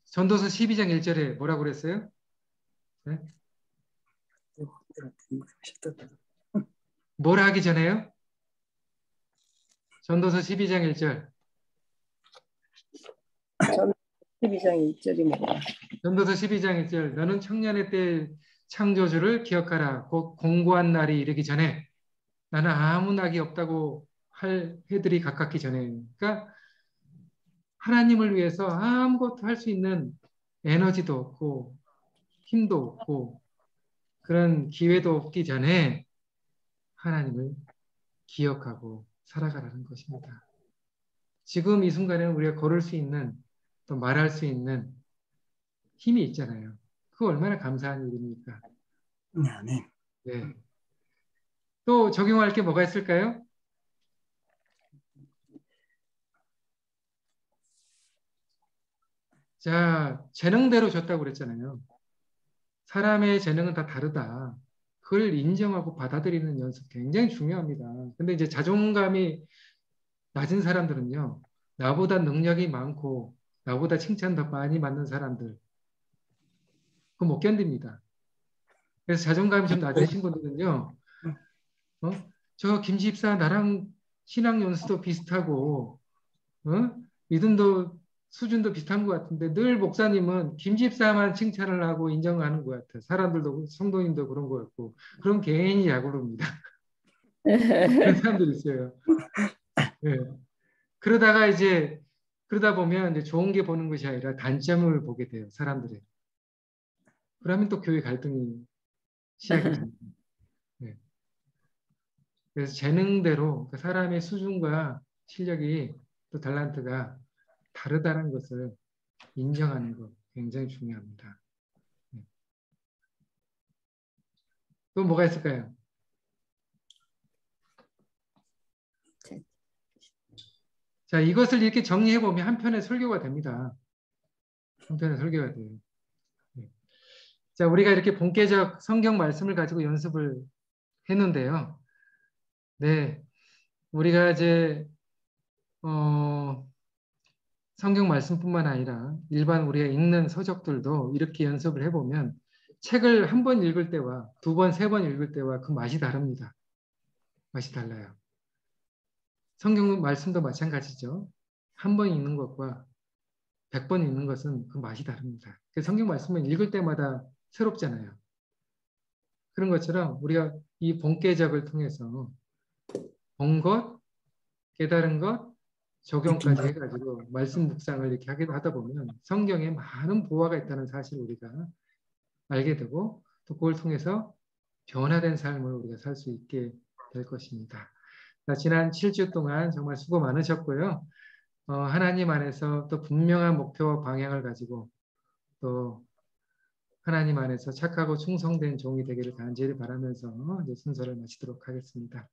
전도서 12장 1절에 뭐라고 그랬어요? 네? 뭐라 하기 전에요? 전도서 12장 1절. 12장 1절이 뭐야? 전도서 12장 1절. 너는 청년의 때 창조주를 기억하라. 곧 공고한 날이 이르기 전에 나는 아무 낙이 없다고 할 해들이 가깝기 전에. 그러니까 하나님을 위해서 아무것도 할 수 있는 에너지도 없고 힘도 없고 그런 기회도 없기 전에 하나님을 기억하고 살아가라는 것입니다. 지금 이 순간에는 우리가 걸을 수 있는 또 말할 수 있는 힘이 있잖아요. 그거 얼마나 감사한 일입니까? 네. 네. 또 적용할 게 뭐가 있을까요? 자, 재능대로 줬다고 그랬잖아요. 사람의 재능은 다 다르다. 그걸 인정하고 받아들이는 연습 굉장히 중요합니다. 근데 이제 자존감이 낮은 사람들은요, 나보다 능력이 많고, 나보다 칭찬 더 많이 받는 사람들, 그거 못 견딥니다. 그래서 자존감이 좀 낮으신 분들은요, 저 김집사 나랑 신앙 연수도 비슷하고, 믿음도 수준도 비슷한 것 같은데 늘 목사님은 김집사만 칭찬을 하고 인정하는 것 같아요. 사람들도 성도님도 그런 것 같고 그럼 괜히 약오릅니다. 그런 사람들이 있어요. 네. 그러다 보면 이제 좋은 게 보는 것이 아니라 단점을 보게 돼요. 사람들이. 그러면 또 교회 갈등이 시작이 됩니다. 네. 그래서 재능대로 그 사람의 수준과 실력이 또 달란트가 다르다는 것을 인정하는 것 굉장히 중요합니다. 또 뭐가 있을까요? 자, 이것을 이렇게 정리해 보면 한 편의 설교가 됩니다. 한 편의 설교가 돼요. 자, 우리가 이렇게 본계적 성경 말씀을 가지고 연습을 했는데요. 네, 우리가 이제 성경 말씀뿐만 아니라 일반 우리가 읽는 서적들도 이렇게 연습을 해보면 책을 한 번 읽을 때와 두 번, 세 번 읽을 때와 그 맛이 다릅니다. 맛이 달라요. 성경 말씀도 마찬가지죠. 한 번 읽는 것과 100번 읽는 것은 그 맛이 다릅니다. 성경 말씀은 읽을 때마다 새롭잖아요. 그런 것처럼 우리가 이 본계적을 통해서 본 것, 깨달은 것, 적용까지 해가지고 말씀 묵상을 이렇게 하다 보면 성경에 많은 보화가 있다는 사실을 우리가 알게 되고 또 그걸 통해서 변화된 삶을 우리가 살 수 있게 될 것입니다. 지난 7주 동안 정말 수고 많으셨고요. 하나님 안에서 또 분명한 목표와 방향을 가지고 또 하나님 안에서 착하고 충성된 종이 되기를 간절히 바라면서 이제 순서를 마치도록 하겠습니다.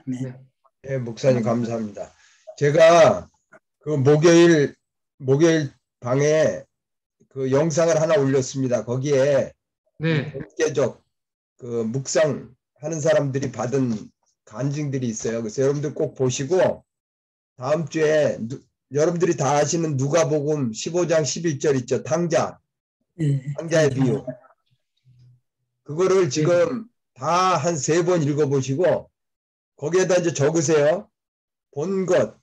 네. 네, 목사님 감사합니다. 제가 그 목요일 방에 그 영상을 하나 올렸습니다. 거기에 네. 본계적 그 묵상하는 사람들이 받은 간증들이 있어요. 그래서 여러분들 꼭 보시고 다음 주에 여러분들이 다 아시는 누가복음 15장 11절 있죠. 탕자의 비유. 그거를 지금 다 한 3번 읽어보시고 거기에다 이제 적으세요. 본 것,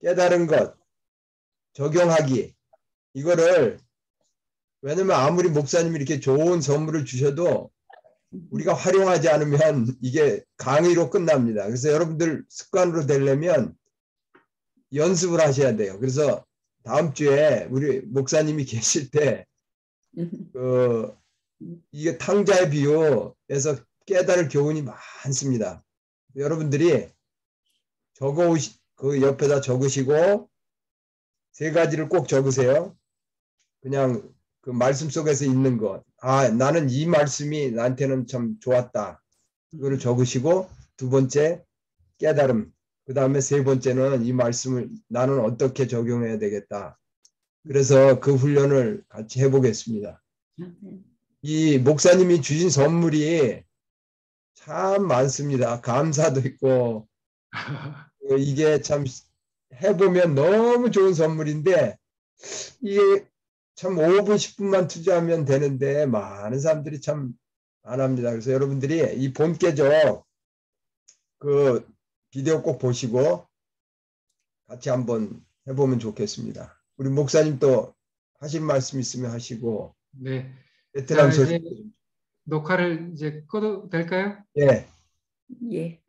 깨달은 것, 적용하기. 이거를 왜냐면 아무리 목사님이 이렇게 좋은 선물을 주셔도 우리가 활용하지 않으면 이게 강의로 끝납니다. 그래서 여러분들 습관으로 되려면 연습을 하셔야 돼요. 그래서 다음 주에 우리 목사님이 계실 때 이게 탕자의 비유에서 깨달을 교훈이 많습니다. 여러분들이 그 옆에다 적으시고 세 가지를 꼭 적으세요. 그냥 그 말씀 속에서 있는 것. 아, 나는 이 말씀이 나한테는 참 좋았다. 그거를 적으시고, 두 번째 깨달음. 그 다음에 세 번째는 이 말씀을 나는 어떻게 적용해야 되겠다. 그래서 그 훈련을 같이 해보겠습니다. 이 목사님이 주신 선물이 참 많습니다. 감사도 있고, 이게 참 해보면 너무 좋은 선물인데, 이게 참 5분, 10분만 투자하면 되는데, 많은 사람들이 참 안 합니다. 그래서 여러분들이 이 본계적 그 비디오 꼭 보시고 같이 한번 해보면 좋겠습니다. 우리 목사님 또 하실 말씀 있으면 하시고, 네. 베트남 자, 소식. 이제 녹화를 이제 꺼도 될까요? 예. 예.